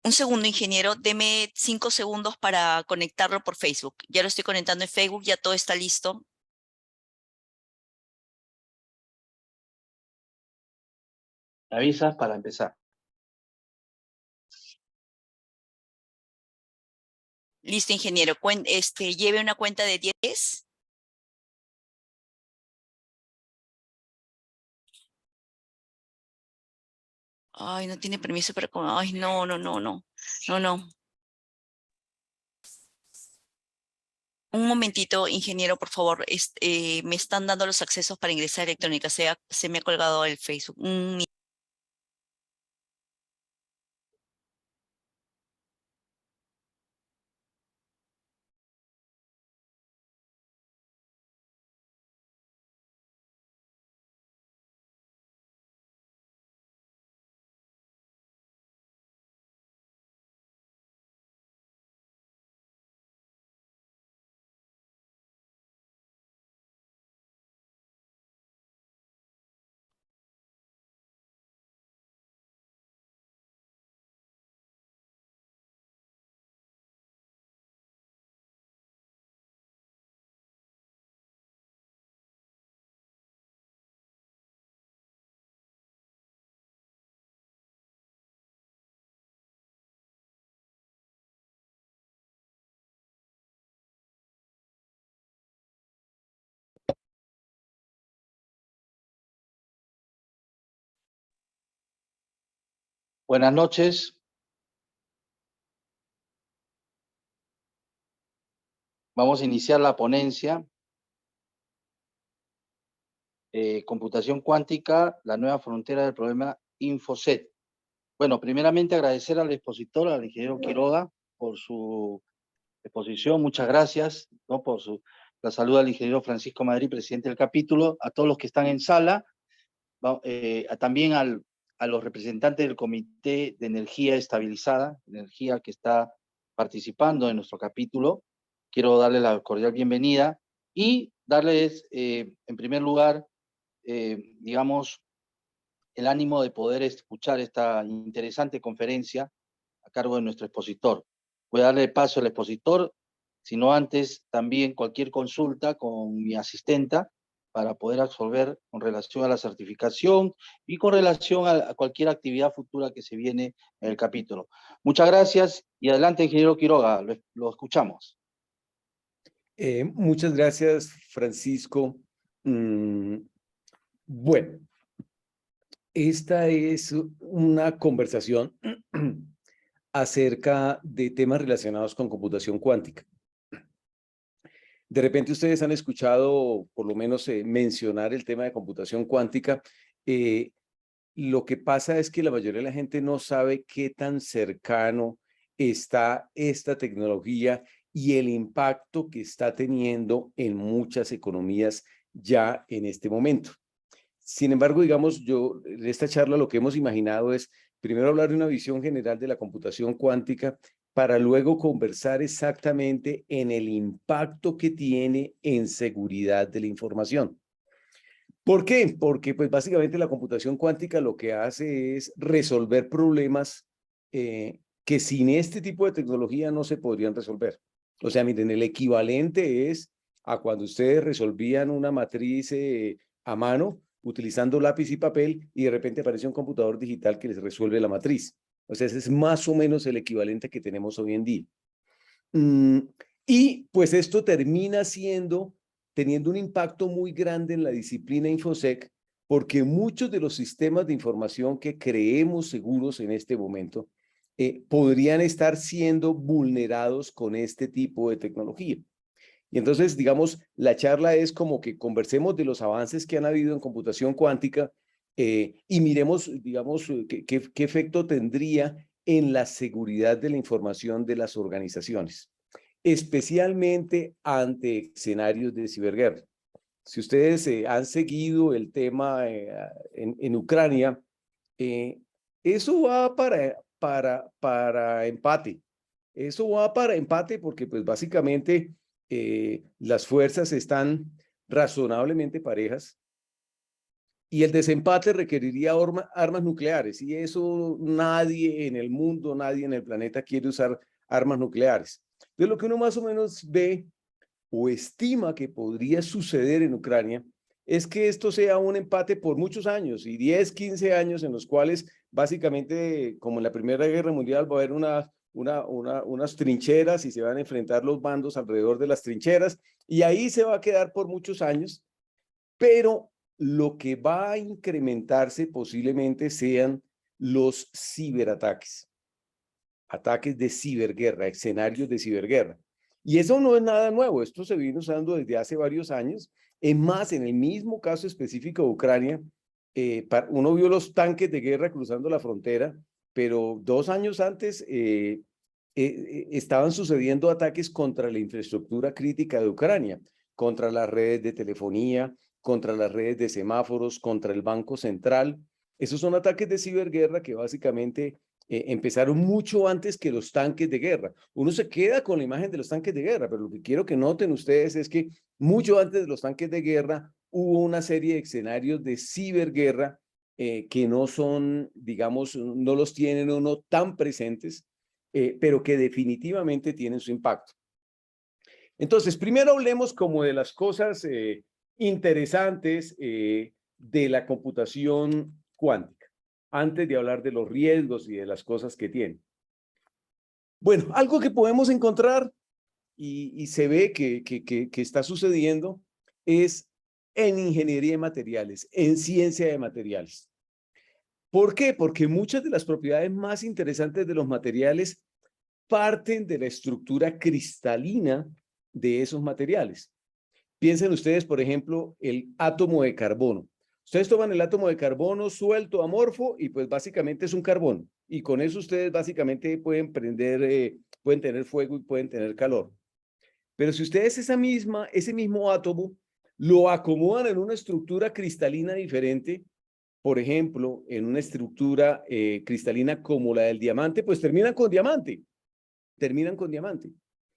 Un segundo, ingeniero, deme 5 segundos para conectarlo por Facebook. Ya lo estoy conectando en Facebook, ya todo está listo. Me avisas para empezar. Listo, ingeniero. Lleve una cuenta de 10. Ay, no tiene permiso para... Ay, no, no, no, no. No, no. Un momentito, ingeniero, por favor. Me están dando los accesos para ingresar electrónica. Se me ha colgado el Facebook. Buenas noches. Vamos a iniciar la ponencia. Computación cuántica, la nueva frontera del problema InfoSec. Bueno, primeramente agradecer al expositor, al ingeniero Quiroga, por su exposición. Muchas gracias, ¿no? La salud al ingeniero Francisco Madrid, presidente del capítulo, a todos los que están en sala, también a los representantes del Comité de Energía Estabilizada, energía que está participando en nuestro capítulo. Quiero darles la cordial bienvenida y darles, en primer lugar, digamos, el ánimo de poder escuchar esta interesante conferencia a cargo de nuestro expositor. Voy a darle paso al expositor, sino antes también cualquier consulta con mi asistenta para poder absolver con relación a la certificación y con relación a cualquier actividad futura que se viene en el capítulo. Muchas gracias y adelante, ingeniero Quiroga, lo escuchamos. Muchas gracias, Francisco. Bueno, esta es una conversación acerca de temas relacionados con computación cuántica. De repente ustedes han escuchado, por lo menos, mencionar el tema de computación cuántica. Lo que pasa es que la mayoría de la gente no sabe qué tan cercano está esta tecnología y el impacto que está teniendo en muchas economías ya en este momento. Sin embargo, digamos, en esta charla lo que hemos imaginado es primero hablar de una visión general de la computación cuántica para luego conversar exactamente en el impacto que tiene en seguridad de la información. ¿Por qué? Porque pues básicamente la computación cuántica lo que hace es resolver problemas que sin este tipo de tecnología no se podrían resolver. O sea, miren, el equivalente es a cuando ustedes resolvían una matriz a mano utilizando lápiz y papel y de repente aparece un computador digital que les resuelve la matriz. O sea, ese es más o menos el equivalente que tenemos hoy en día. Y pues esto termina teniendo un impacto muy grande en la disciplina InfoSec, porque muchos de los sistemas de información que creemos seguros en este momento podrían estar siendo vulnerados con este tipo de tecnología. Y entonces, digamos, la charla es como que conversemos de los avances que han habido en computación cuántica y miremos, digamos, qué efecto tendría en la seguridad de la información de las organizaciones, especialmente ante escenarios de ciberguerra. Si ustedes han seguido el tema en Ucrania, eso va para empate. Eso va para empate porque pues básicamente las fuerzas están razonablemente parejas y el desempate requeriría armas nucleares, y eso nadie en el mundo, nadie en el planeta quiere usar armas nucleares. Entonces, lo que uno más o menos ve o estima que podría suceder en Ucrania es que esto sea un empate por muchos años, y 10, 15 años en los cuales básicamente, como en la Primera Guerra Mundial, va a haber unas trincheras y se van a enfrentar los bandos alrededor de las trincheras, y ahí se va a quedar por muchos años, pero lo que va a incrementarse posiblemente sean los ciberataques, ataques de ciberguerra, escenarios de ciberguerra. Y eso no es nada nuevo, esto se viene usando desde hace varios años. Es más, en el mismo caso específico de Ucrania, uno vio los tanques de guerra cruzando la frontera, pero 2 años antes estaban sucediendo ataques contra la infraestructura crítica de Ucrania, contra las redes de telefonía, contra las redes de semáforos, contra el Banco Central. Esos son ataques de ciberguerra que básicamente empezaron mucho antes que los tanques de guerra. Uno se queda con la imagen de los tanques de guerra, pero lo que quiero que noten ustedes es que mucho antes de los tanques de guerra hubo una serie de escenarios de ciberguerra que no son, digamos, no los tienen uno tan presentes, pero que definitivamente tienen su impacto. Entonces, primero hablemos como de las cosas interesantes de la computación cuántica, antes de hablar de los riesgos y de las cosas que tiene. Bueno, algo que podemos encontrar y se ve que está sucediendo es en ingeniería de materiales, en ciencia de materiales. ¿Por qué? Porque muchas de las propiedades más interesantes de los materiales parten de la estructura cristalina de esos materiales. Piensen ustedes, por ejemplo, el átomo de carbono. Ustedes toman el átomo de carbono suelto, amorfo, y pues básicamente es un carbón. Y con eso ustedes básicamente pueden prender, pueden tener fuego y pueden tener calor. Pero si ustedes ese mismo átomo lo acomodan en una estructura cristalina diferente, por ejemplo, en una estructura cristalina como la del diamante, pues terminan con diamante.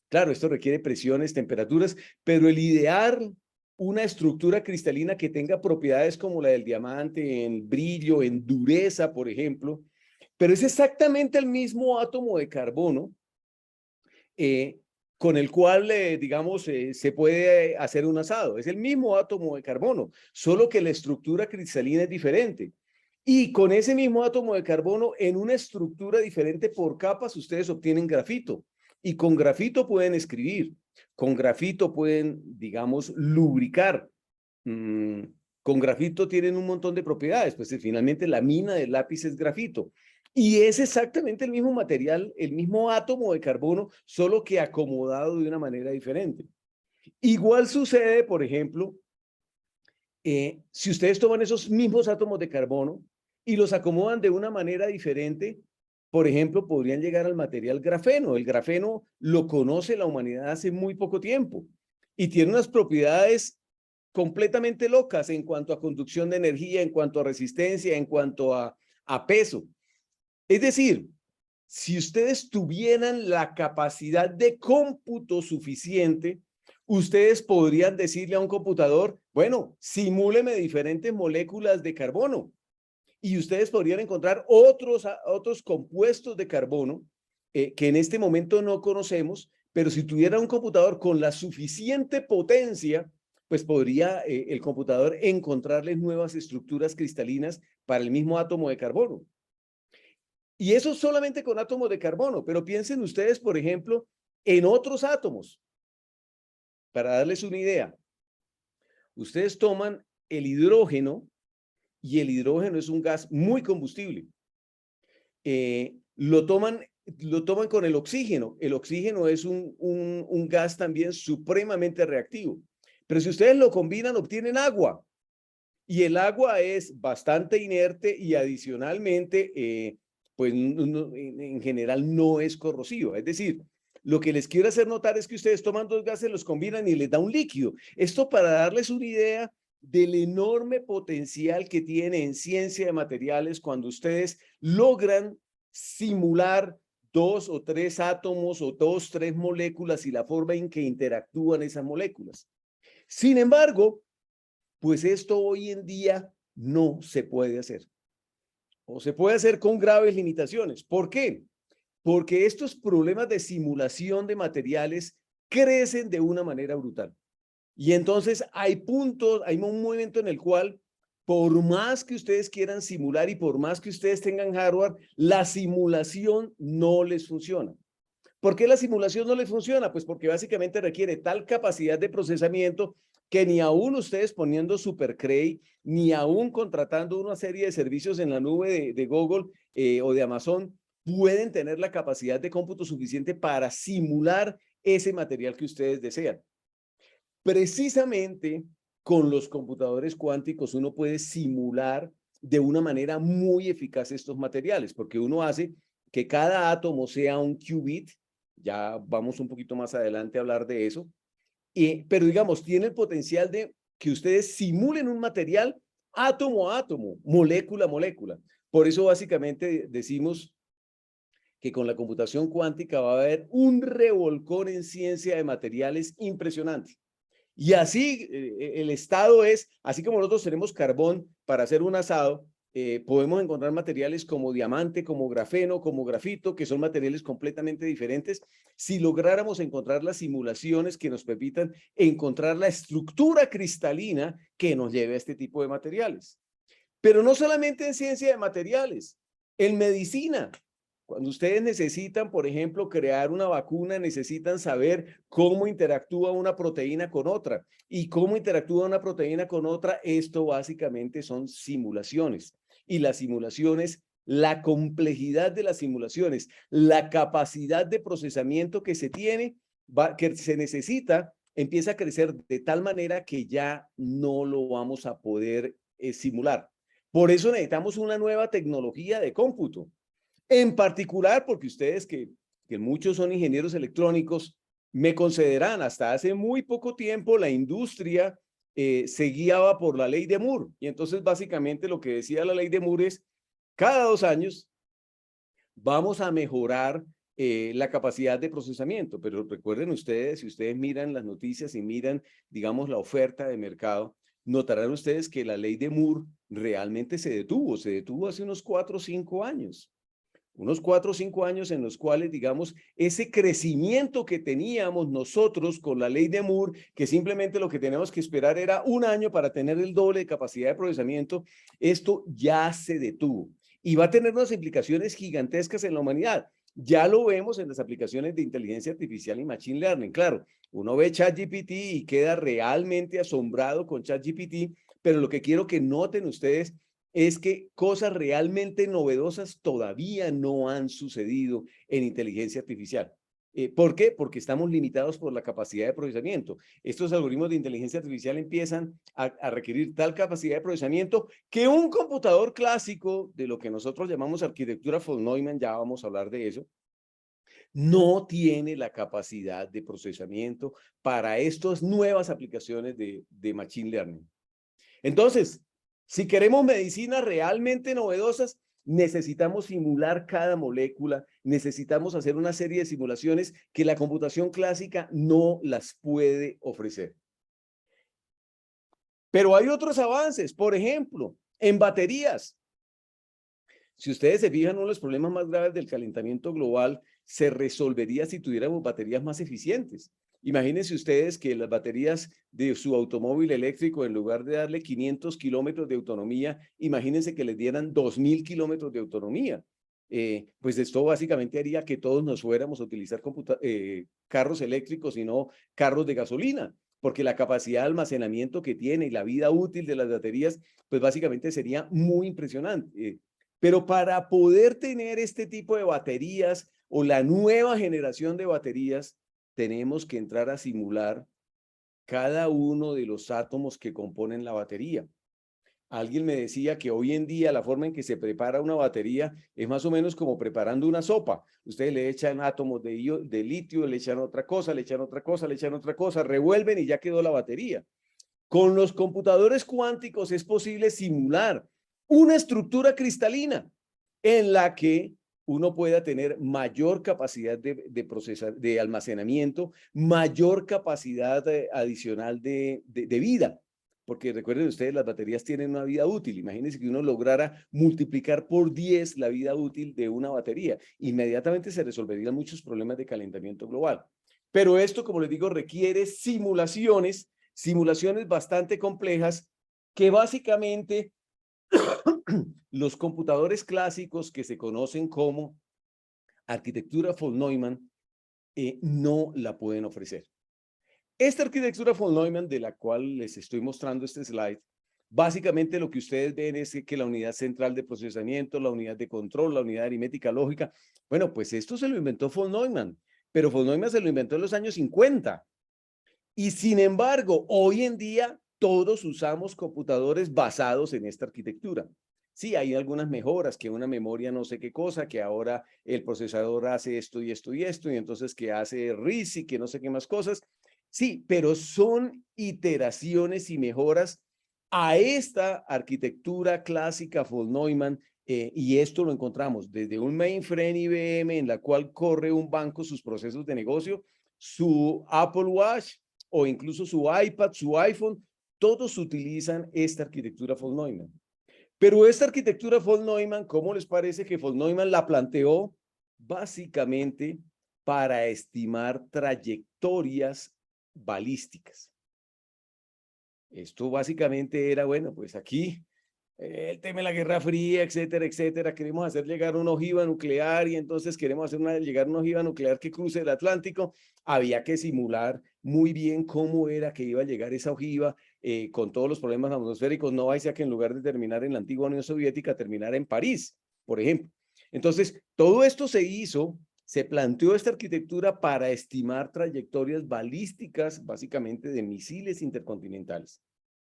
Claro, esto requiere presiones, temperaturas, pero el idear una estructura cristalina que tenga propiedades como la del diamante, en brillo, en dureza, por ejemplo, pero es exactamente el mismo átomo de carbono con el cual, digamos, se puede hacer un asado. Es el mismo átomo de carbono, solo que la estructura cristalina es diferente. Y con ese mismo átomo de carbono, en una estructura diferente por capas, ustedes obtienen grafito. Y con grafito pueden escribir, con grafito pueden, digamos, lubricar. Con grafito tienen un montón de propiedades, pues finalmente la mina del lápiz es grafito. Y es exactamente el mismo material, el mismo átomo de carbono, solo que acomodado de una manera diferente. Igual sucede, por ejemplo, si ustedes toman esos mismos átomos de carbono y los acomodan de una manera diferente, por ejemplo, podrían llegar al material grafeno. El grafeno lo conoce la humanidad hace muy poco tiempo y tiene unas propiedades completamente locas en cuanto a conducción de energía, en cuanto a resistencia, en cuanto a peso. Es decir, si ustedes tuvieran la capacidad de cómputo suficiente, ustedes podrían decirle a un computador, bueno, simúleme diferentes moléculas de carbono. Y ustedes podrían encontrar otros compuestos de carbono que en este momento no conocemos, pero si tuviera un computador con la suficiente potencia, pues podría el computador encontrarles nuevas estructuras cristalinas para el mismo átomo de carbono. Y eso solamente con átomos de carbono, pero piensen ustedes, por ejemplo, en otros átomos. Para darles una idea, ustedes toman el hidrógeno, y el hidrógeno es un gas muy combustible. Lo toman con el oxígeno. El oxígeno es un gas también supremamente reactivo. Pero si ustedes lo combinan, obtienen agua. Y el agua es bastante inerte y adicionalmente, pues en general no es corrosiva. Es decir, lo que les quiero hacer notar es que ustedes toman dos gases, los combinan y les da un líquido. Esto para darles una idea del enorme potencial que tiene en ciencia de materiales cuando ustedes logran simular 2 o 3 átomos o 2, 3 moléculas y la forma en que interactúan esas moléculas. Sin embargo, pues esto hoy en día no se puede hacer. O se puede hacer con graves limitaciones. ¿Por qué? Porque estos problemas de simulación de materiales crecen de una manera brutal. Y entonces hay puntos, hay un momento en el cual, por más que ustedes quieran simular y por más que ustedes tengan hardware, la simulación no les funciona. ¿Por qué la simulación no les funciona? Pues porque básicamente requiere tal capacidad de procesamiento que ni aún ustedes poniendo SuperCray, ni aún contratando una serie de servicios en la nube de Google o de Amazon, pueden tener la capacidad de cómputo suficiente para simular ese material que ustedes desean. Precisamente con los computadores cuánticos uno puede simular de una manera muy eficaz estos materiales, porque uno hace que cada átomo sea un qubit, ya vamos un poquito más adelante a hablar de eso, pero digamos, tiene el potencial de que ustedes simulen un material átomo a átomo, molécula a molécula. Por eso básicamente decimos que con la computación cuántica va a haber un revolcón en ciencia de materiales impresionante. Y así el estado es, así como nosotros tenemos carbón para hacer un asado, podemos encontrar materiales como diamante, como grafeno, como grafito, que son materiales completamente diferentes. Si lográramos encontrar las simulaciones que nos permitan encontrar la estructura cristalina que nos lleve a este tipo de materiales. Pero no solamente en ciencia de materiales, en medicina. Cuando ustedes necesitan, por ejemplo, crear una vacuna, necesitan saber cómo interactúa una proteína con otra. Y cómo interactúa una proteína con otra, esto básicamente son simulaciones. Y las simulaciones, la complejidad de las simulaciones, la capacidad de procesamiento que se tiene, que se necesita, empieza a crecer de tal manera que ya no lo vamos a poder simular. Por eso necesitamos una nueva tecnología de cómputo. En particular, porque ustedes que muchos son ingenieros electrónicos, me concederán, hasta hace muy poco tiempo la industria se guiaba por la ley de Moore. Y entonces básicamente lo que decía la ley de Moore es, cada 2 años vamos a mejorar la capacidad de procesamiento. Pero recuerden ustedes, si ustedes miran las noticias y miran, digamos, la oferta de mercado, notarán ustedes que la ley de Moore realmente se detuvo hace unos 4 o 5 años. Unos 4 o 5 años en los cuales, digamos, ese crecimiento que teníamos nosotros con la ley de Moore, que simplemente lo que tenemos que esperar era 1 año para tener el doble de capacidad de procesamiento, esto ya se detuvo. Y va a tener unas implicaciones gigantescas en la humanidad. Ya lo vemos en las aplicaciones de inteligencia artificial y machine learning. Claro, uno ve ChatGPT y queda realmente asombrado con ChatGPT, pero lo que quiero que noten ustedes es que cosas realmente novedosas todavía no han sucedido en inteligencia artificial. ¿Por qué? Porque estamos limitados por la capacidad de procesamiento. Estos algoritmos de inteligencia artificial empiezan a requerir tal capacidad de procesamiento que un computador clásico de lo que nosotros llamamos arquitectura von Neumann, ya vamos a hablar de eso, no tiene la capacidad de procesamiento para estas nuevas aplicaciones de machine learning. Entonces, si queremos medicinas realmente novedosas, necesitamos simular cada molécula, necesitamos hacer una serie de simulaciones que la computación clásica no las puede ofrecer. Pero hay otros avances, por ejemplo, en baterías. Si ustedes se fijan, uno de los problemas más graves del calentamiento global se resolvería si tuviéramos baterías más eficientes. Imagínense ustedes que las baterías de su automóvil eléctrico, en lugar de darle 500 kilómetros de autonomía, imagínense que les dieran 2000 kilómetros de autonomía. Pues esto básicamente haría que todos nos fuéramos a utilizar carros eléctricos y no carros de gasolina, porque la capacidad de almacenamiento que tiene y la vida útil de las baterías, pues básicamente sería muy impresionante. Pero para poder tener este tipo de baterías o la nueva generación de baterías, tenemos que entrar a simular cada uno de los átomos que componen la batería. Alguien me decía que hoy en día la forma en que se prepara una batería es más o menos como preparando una sopa. Ustedes le echan átomos de litio, le echan otra cosa, le echan otra cosa, le echan otra cosa, revuelven y ya quedó la batería. Con los computadores cuánticos es posible simular una estructura cristalina en la que uno pueda tener mayor capacidad de almacenamiento, mayor capacidad adicional de vida. porque recuerden ustedes, las baterías tienen una vida útil. Imagínense que uno lograra multiplicar por 10 la vida útil de una batería. Inmediatamente se resolverían muchos problemas de calentamiento global. Pero esto, como les digo, requiere simulaciones bastante complejas que básicamente los computadores clásicos que se conocen como arquitectura von Neumann no la pueden ofrecer. Esta arquitectura von Neumann, de la cual les estoy mostrando este slide, básicamente lo que ustedes ven es que la unidad central de procesamiento, la unidad de control, la unidad aritmética lógica, bueno, pues esto se lo inventó von Neumann, pero von Neumann se lo inventó en los años 50. Y sin embargo, hoy en día todos usamos computadores basados en esta arquitectura. Sí, hay algunas mejoras, que una memoria no sé qué cosa, que ahora el procesador hace esto y esto y esto, y entonces que hace RISC y que no sé qué más cosas. Sí, pero son iteraciones y mejoras a esta arquitectura clásica von Neumann, y esto lo encontramos desde un mainframe IBM en la cual corre un banco sus procesos de negocio, su Apple Watch o incluso su iPad, su iPhone, todos utilizan esta arquitectura von Neumann. Pero esta arquitectura von Neumann, ¿cómo les parece que von Neumann la planteó? Básicamente para estimar trayectorias balísticas. Esto básicamente era, bueno, pues aquí el tema de la Guerra Fría, etcétera, etcétera. Queremos hacer llegar una ojiva nuclear y entonces queremos hacer llegar una ojiva nuclear que cruce el Atlántico. Había que simular muy bien cómo era que iba a llegar esa ojiva con todos los problemas atmosféricos. No vaya a que en lugar de terminar en la antigua Unión Soviética, terminara en París, por ejemplo. Entonces, todo esto se hizo, se planteó esta arquitectura para estimar trayectorias balísticas, básicamente de misiles intercontinentales.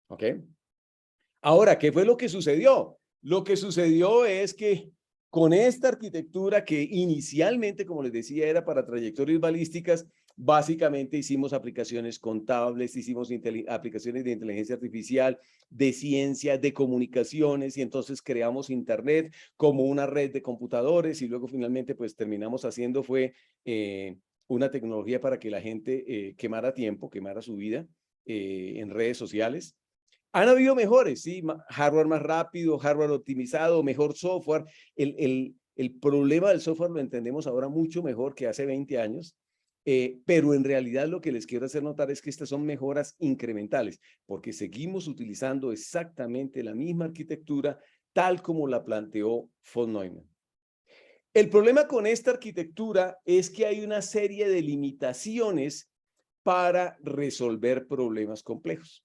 ¿Ok? Ahora, ¿qué fue lo que sucedió? Lo que sucedió es que con esta arquitectura que inicialmente, como les decía, era para trayectorias balísticas, básicamente hicimos aplicaciones contables, hicimos aplicaciones de inteligencia artificial, de ciencia, de comunicaciones, y entonces creamos Internet como una red de computadores, y luego finalmente pues terminamos haciendo fue una tecnología para que la gente quemara tiempo, quemara su vida en redes sociales. Han habido mejores, sí, hardware más rápido, hardware optimizado, mejor software. El problema del software lo entendemos ahora mucho mejor que hace 20 años, pero en realidad lo que les quiero hacer notar es que estas son mejoras incrementales, porque seguimos utilizando exactamente la misma arquitectura tal como la planteó von Neumann. El problema con esta arquitectura es que hay una serie de limitaciones para resolver problemas complejos.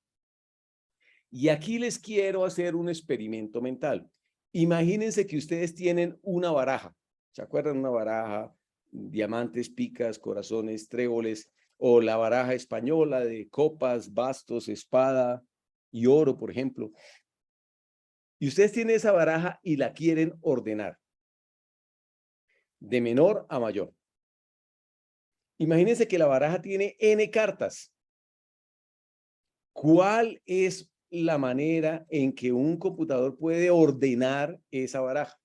Y aquí les quiero hacer un experimento mental. Imagínense que ustedes tienen una baraja. ¿Se acuerdan? Una baraja, diamantes, picas, corazones, tréboles, o la baraja española de copas, bastos, espada y oro, por ejemplo. Y ustedes tienen esa baraja y la quieren ordenar de menor a mayor. Imagínense que la baraja tiene N cartas. ¿Cuál es la manera en que un computador puede ordenar esa baraja?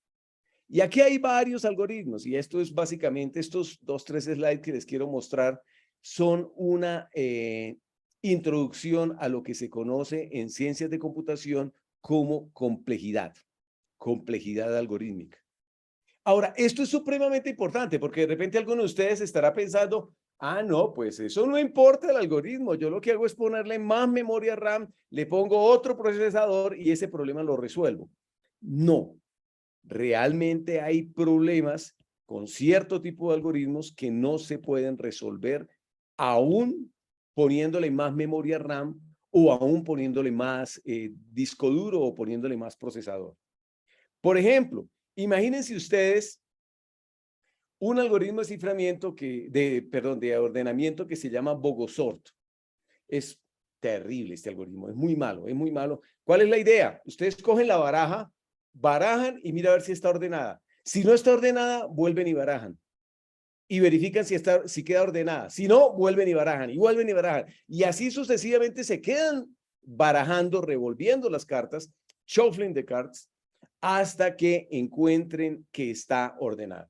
Y aquí hay varios algoritmos, y esto es básicamente, estos 2-3 slides que les quiero mostrar son una introducción a lo que se conoce en ciencias de computación como complejidad algorítmica. Ahora, esto es supremamente importante porque de repente alguno de ustedes estará pensando, ah, no, pues eso no importa el algoritmo. Yo lo que hago es ponerle más memoria RAM, le pongo otro procesador y ese problema lo resuelvo. No, realmente hay problemas con cierto tipo de algoritmos que no se pueden resolver aún poniéndole más memoria RAM o aún poniéndole más disco duro o poniéndole más procesador. Por ejemplo, imagínense ustedes un algoritmo de ciframiento de ordenamiento que se llama Bogosort. Es terrible este algoritmo, es muy malo, es muy malo. ¿Cuál es la idea? Ustedes cogen la baraja, barajan y mira a ver si está ordenada. Si no está ordenada, vuelven y barajan. Y verifican si queda ordenada. Si no, vuelven y barajan, y vuelven y barajan. Y así sucesivamente se quedan barajando, revolviendo las cartas, shuffling the cards, hasta que encuentren que está ordenada.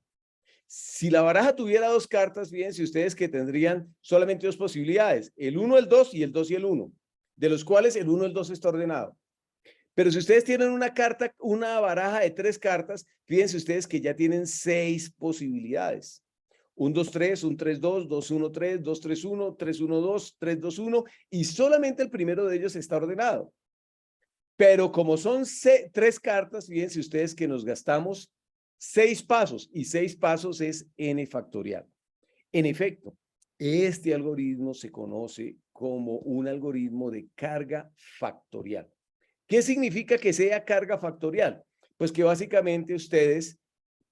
Si la baraja tuviera 2 cartas, fíjense ustedes que tendrían solamente 2 posibilidades, el 1, el 2 y el 2 y el 1. de los cuales el 1, el 2 está ordenado. Pero si ustedes tienen una baraja de 3 cartas, fíjense ustedes que ya tienen 6 posibilidades. 1, 2, 3, 1, 3, 2, 2, 1, 3, 2, 3, 1, 3, 1, 2, 3, 2, 1, y solamente el primero de ellos está ordenado. Pero como son 3 cartas, fíjense ustedes que nos gastamos 6 pasos, y 6 pasos es n factorial. En efecto, este algoritmo se conoce como un algoritmo de carga factorial. ¿Qué significa que sea carga factorial? Pues que básicamente ustedes,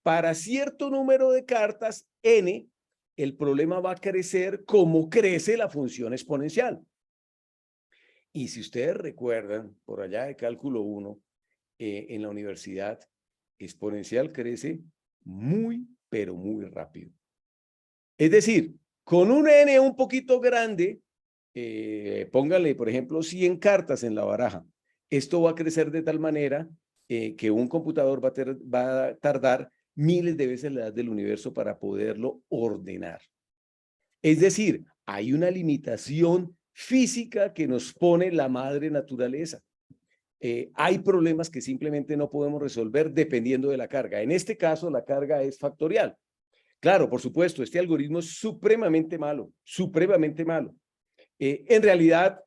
para cierto número de cartas, n, el problema va a crecer como crece la función exponencial. Y si ustedes recuerdan, por allá de cálculo 1, en la universidad, exponencial crece muy, pero muy rápido. Es decir, con un n un poquito grande, póngale, por ejemplo, 100 cartas en la baraja. Esto va a crecer de tal manera que un computador va a tardar miles de veces la edad del universo para poderlo ordenar. Es decir, hay una limitación física que nos pone la madre naturaleza. Hay problemas que simplemente no podemos resolver dependiendo de la carga. En este caso, la carga es factorial. Claro, por supuesto, este algoritmo es supremamente malo, supremamente malo. En realidad,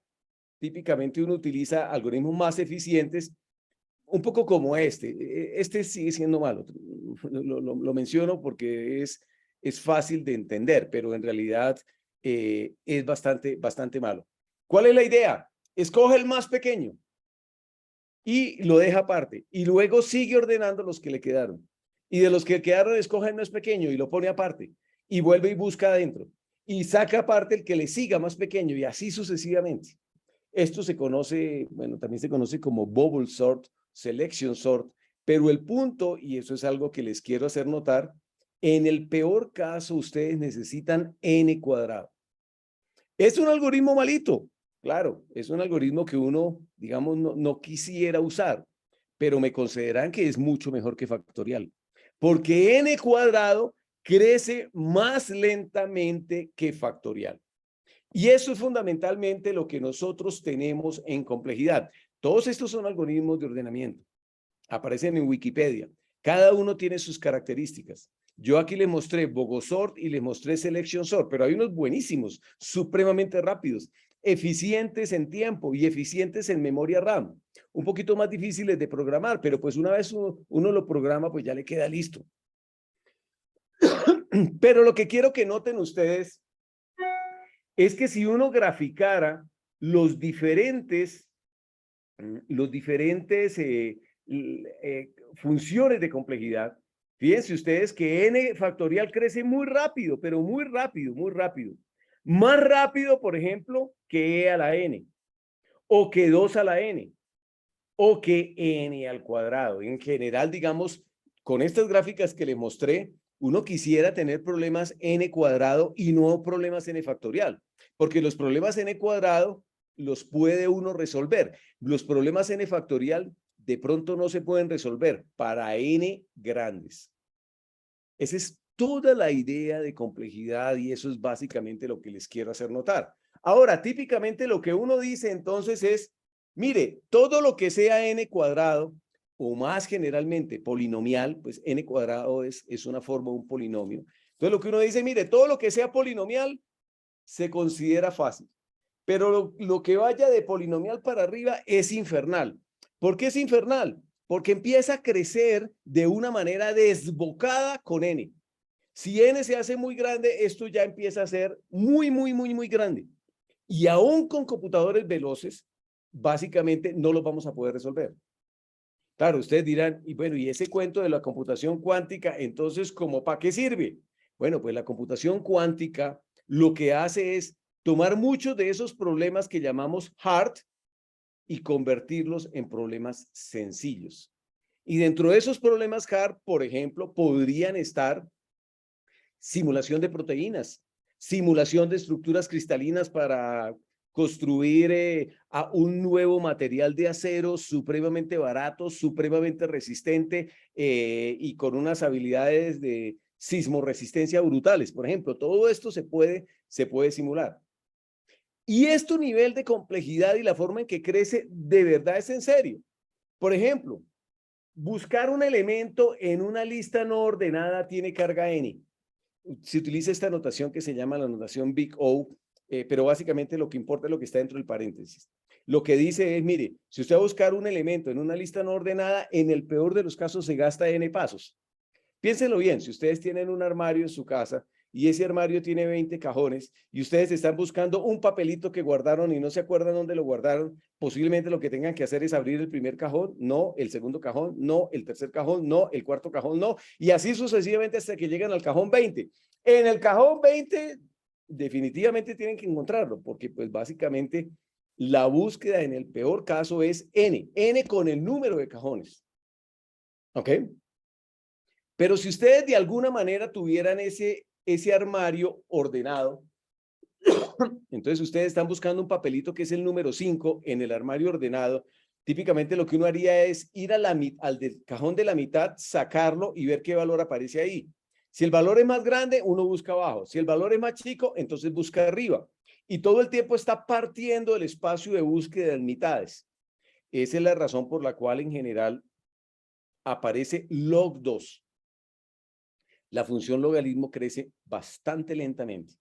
típicamente uno utiliza algoritmos más eficientes, un poco como este. Este sigue siendo malo. Lo menciono porque es fácil de entender, pero en realidad es bastante malo. ¿Cuál es la idea? Escoge el más pequeño y lo deja aparte, y luego sigue ordenando los que le quedaron. Y de los que quedaron, escoge el más pequeño y lo pone aparte, y vuelve y busca adentro, y saca aparte el que le siga más pequeño, y así sucesivamente. Esto se conoce, bueno, también se conoce como bubble sort, selection sort, pero el punto, y eso es algo que les quiero hacer notar, en el peor caso ustedes necesitan n cuadrado. Es un algoritmo malito, claro, es un algoritmo que uno, digamos, no quisiera usar, pero me consideran que es mucho mejor que factorial, porque n cuadrado crece más lentamente que factorial. Y eso es fundamentalmente lo que nosotros tenemos en complejidad. Todos estos son algoritmos de ordenamiento. Aparecen en Wikipedia. Cada uno tiene sus características. Yo aquí les mostré Bogosort y les mostré Selection Sort, pero hay unos buenísimos, supremamente rápidos, eficientes en tiempo y eficientes en memoria RAM. Un poquito más difíciles de programar, pero pues una vez uno lo programa, pues ya le queda listo. Pero lo que quiero que noten ustedes es que si uno graficara los diferentes funciones de complejidad, fíjense ustedes que n factorial crece muy rápido, pero muy rápido, muy rápido. Más rápido, por ejemplo, que e a la n, o que 2 a la n, o que n al cuadrado. En general, digamos, con estas gráficas que les mostré, uno quisiera tener problemas n cuadrado y no problemas n factorial, porque los problemas n cuadrado los puede uno resolver. Los problemas n factorial de pronto no se pueden resolver para n grandes. Esa es toda la idea de complejidad y eso es básicamente lo que les quiero hacer notar. Ahora, típicamente lo que uno dice entonces es, mire, todo lo que sea n cuadrado o más generalmente polinomial, pues n cuadrado es una forma de un polinomio. Entonces lo que uno dice, mire, todo lo que sea polinomial se considera fácil, pero lo que vaya de polinomial para arriba es infernal. ¿Por qué es infernal? Porque empieza a crecer de una manera desbocada con n. Si n se hace muy grande, esto ya empieza a ser muy grande. Y aún con computadores veloces, básicamente no los vamos a poder resolver. Claro, ustedes dirán, y bueno, ¿y ese cuento de la computación cuántica, entonces, cómo para qué sirve? Bueno, pues la computación cuántica lo que hace es tomar muchos de esos problemas que llamamos hard y convertirlos en problemas sencillos. Y dentro de esos problemas hard, por ejemplo, podrían estar simulación de proteínas, simulación de estructuras cristalinas para construir a un nuevo material de acero supremamente barato, supremamente resistente y con unas habilidades de sismorresistencia brutales. Por ejemplo, todo esto se puede simular. Y tu nivel de complejidad y la forma en que crece de verdad es en serio. Por ejemplo, buscar un elemento en una lista no ordenada tiene carga n. Se utiliza esta notación que se llama la notación Big O, pero básicamente lo que importa es lo que está dentro del paréntesis. Lo que dice es, mire, si usted va a buscar un elemento en una lista no ordenada, en el peor de los casos se gasta n pasos. Piénsenlo bien, si ustedes tienen un armario en su casa y ese armario tiene 20 cajones y ustedes están buscando un papelito que guardaron y no se acuerdan dónde lo guardaron, posiblemente lo que tengan que hacer es abrir el primer cajón, no, el segundo cajón, no, el tercer cajón, no, el cuarto cajón, no, y así sucesivamente hasta que llegan al cajón 20. En el cajón 20 definitivamente tienen que encontrarlo, porque pues básicamente la búsqueda en el peor caso es n con el número de cajones. ¿Ok? Pero si ustedes de alguna manera tuvieran ese armario ordenado, entonces ustedes están buscando un papelito que es el número 5 en el armario ordenado, típicamente lo que uno haría es ir al del cajón de la mitad, sacarlo y ver qué valor aparece ahí. Si el valor es más grande, uno busca abajo. Si el valor es más chico, entonces busca arriba. Y todo el tiempo está partiendo el espacio de búsqueda en mitades. Esa es la razón por la cual en general aparece log2. La función logaritmo crece bastante lentamente.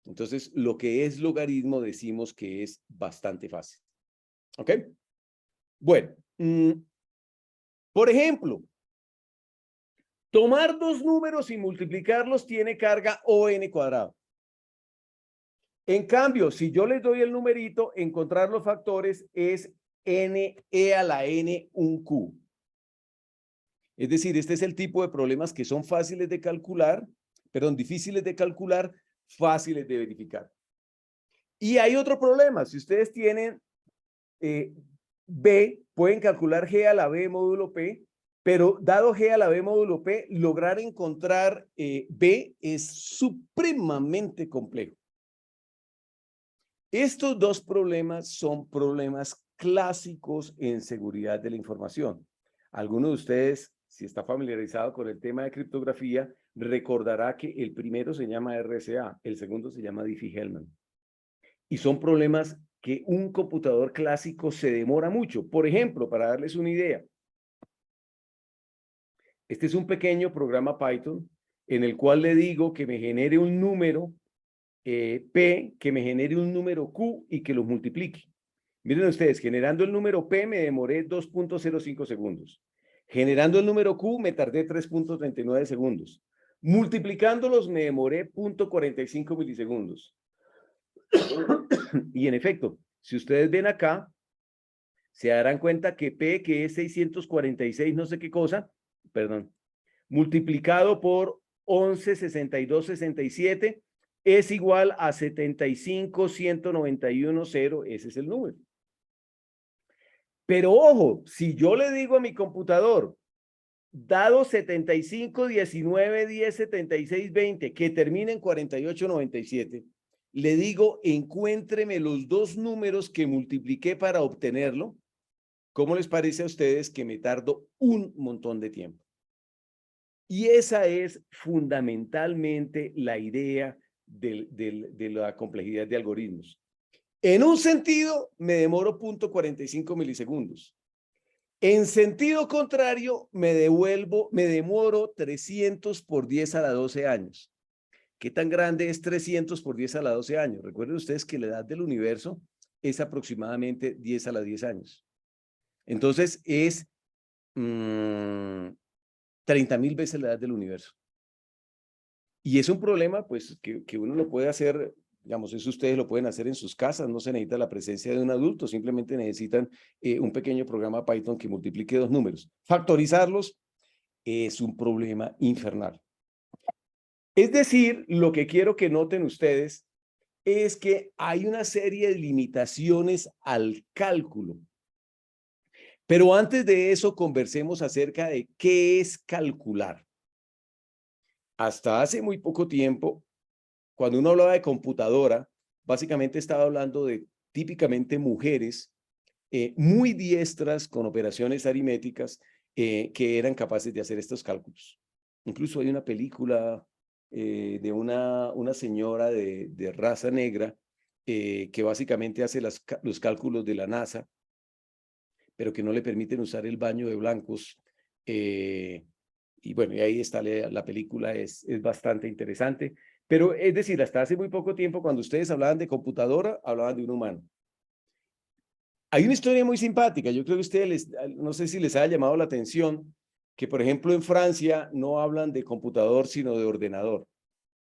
Entonces, lo que es logaritmo decimos que es bastante fácil. ¿Ok? Bueno, por ejemplo, tomar dos números y multiplicarlos tiene carga ON². En cambio, si yo les doy el numerito, encontrar los factores es NE a la N un Q. Es decir, este es el tipo de problemas que son fáciles de calcular, perdón, difíciles de calcular, fáciles de verificar. Y hay otro problema. Si ustedes tienen B, pueden calcular G a la B módulo P, pero dado G a la B módulo P, lograr encontrar B es supremamente complejo. Estos dos problemas son problemas clásicos en seguridad de la información. Algunos de ustedes, si está familiarizado con el tema de criptografía, recordará que el primero se llama RSA, el segundo se llama Diffie-Hellman. Y son problemas que un computador clásico se demora mucho. Por ejemplo, para darles una idea, este es un pequeño programa Python en el cual le digo que me genere un número P, que me genere un número Q y que los multiplique. Miren ustedes, generando el número P me demoré 2.05 segundos. Generando el número Q me tardé 3.39 segundos. Multiplicándolos me demoré 0.45 milisegundos. Y en efecto, si ustedes ven acá, se darán cuenta que P, que es 646 no sé qué cosa, perdón, multiplicado por 116267 es igual a 75.191.0, ese es el número. Pero ojo, si yo le digo a mi computador, dado 75, 19, 10, 76, 20, que termina en 4897, le digo, encuéntreme los dos números que multipliqué para obtenerlo. ¿Cómo les parece a ustedes que me tardo un montón de tiempo? Y esa es fundamentalmente la idea de la complejidad de algoritmos. En un sentido, me demoro 0.45 milisegundos. En sentido contrario, me demoro 300 por 10 a la 12 años. ¿Qué tan grande es 300 por 10 a la 12 años? Recuerden ustedes que la edad del universo es aproximadamente 10 a la 10 años. Entonces, es 30.000 veces la edad del universo. Y es un problema, pues, que uno lo puede hacer, digamos, eso ustedes lo pueden hacer en sus casas, no se necesita la presencia de un adulto, simplemente necesitan un pequeño programa Python que multiplique dos números. Factorizarlos es un problema infernal. Es decir, lo que quiero que noten ustedes es que hay una serie de limitaciones al cálculo. Pero antes de eso, conversemos acerca de qué es calcular. Hasta hace muy poco tiempo, cuando uno hablaba de computadora, básicamente estaba hablando de típicamente mujeres muy diestras con operaciones aritméticas que eran capaces de hacer estos cálculos. Incluso hay una película de una señora de raza negra que básicamente hace los cálculos de la NASA, pero que no le permiten usar el baño de blancos. Y bueno, y ahí está la película, es bastante interesante. Pero es decir, hasta hace muy poco tiempo, cuando ustedes hablaban de computadora, hablaban de un humano. Hay una historia muy simpática, yo creo que ustedes, no sé si les haya llamado la atención, que por ejemplo en Francia no hablan de computador, sino de ordenador.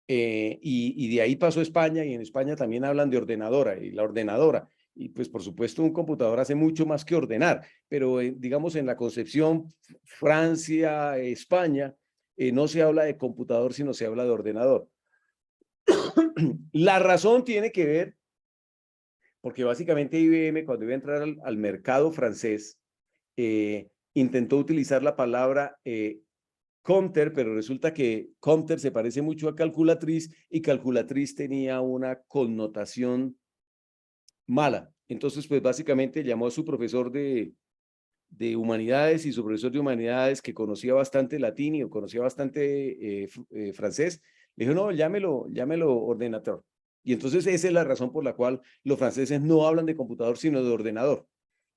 Y de ahí pasó a España, y en España también hablan de ordenadora, y la ordenadora. Y pues por supuesto un computador hace mucho más que ordenar, pero digamos en la concepción Francia, España, no se habla de computador, sino se habla de ordenador. La razón tiene que ver porque básicamente IBM, cuando iba a entrar al mercado francés, intentó utilizar la palabra counter, pero resulta que counter se parece mucho a calculatriz, y calculatriz tenía una connotación mala. Entonces, pues básicamente llamó a su profesor de humanidades, y su profesor de humanidades, que conocía bastante latín y conocía bastante francés, le dijo, no, llámelo ordenador. Y entonces esa es la razón por la cual los franceses no hablan de computador, sino de ordenador.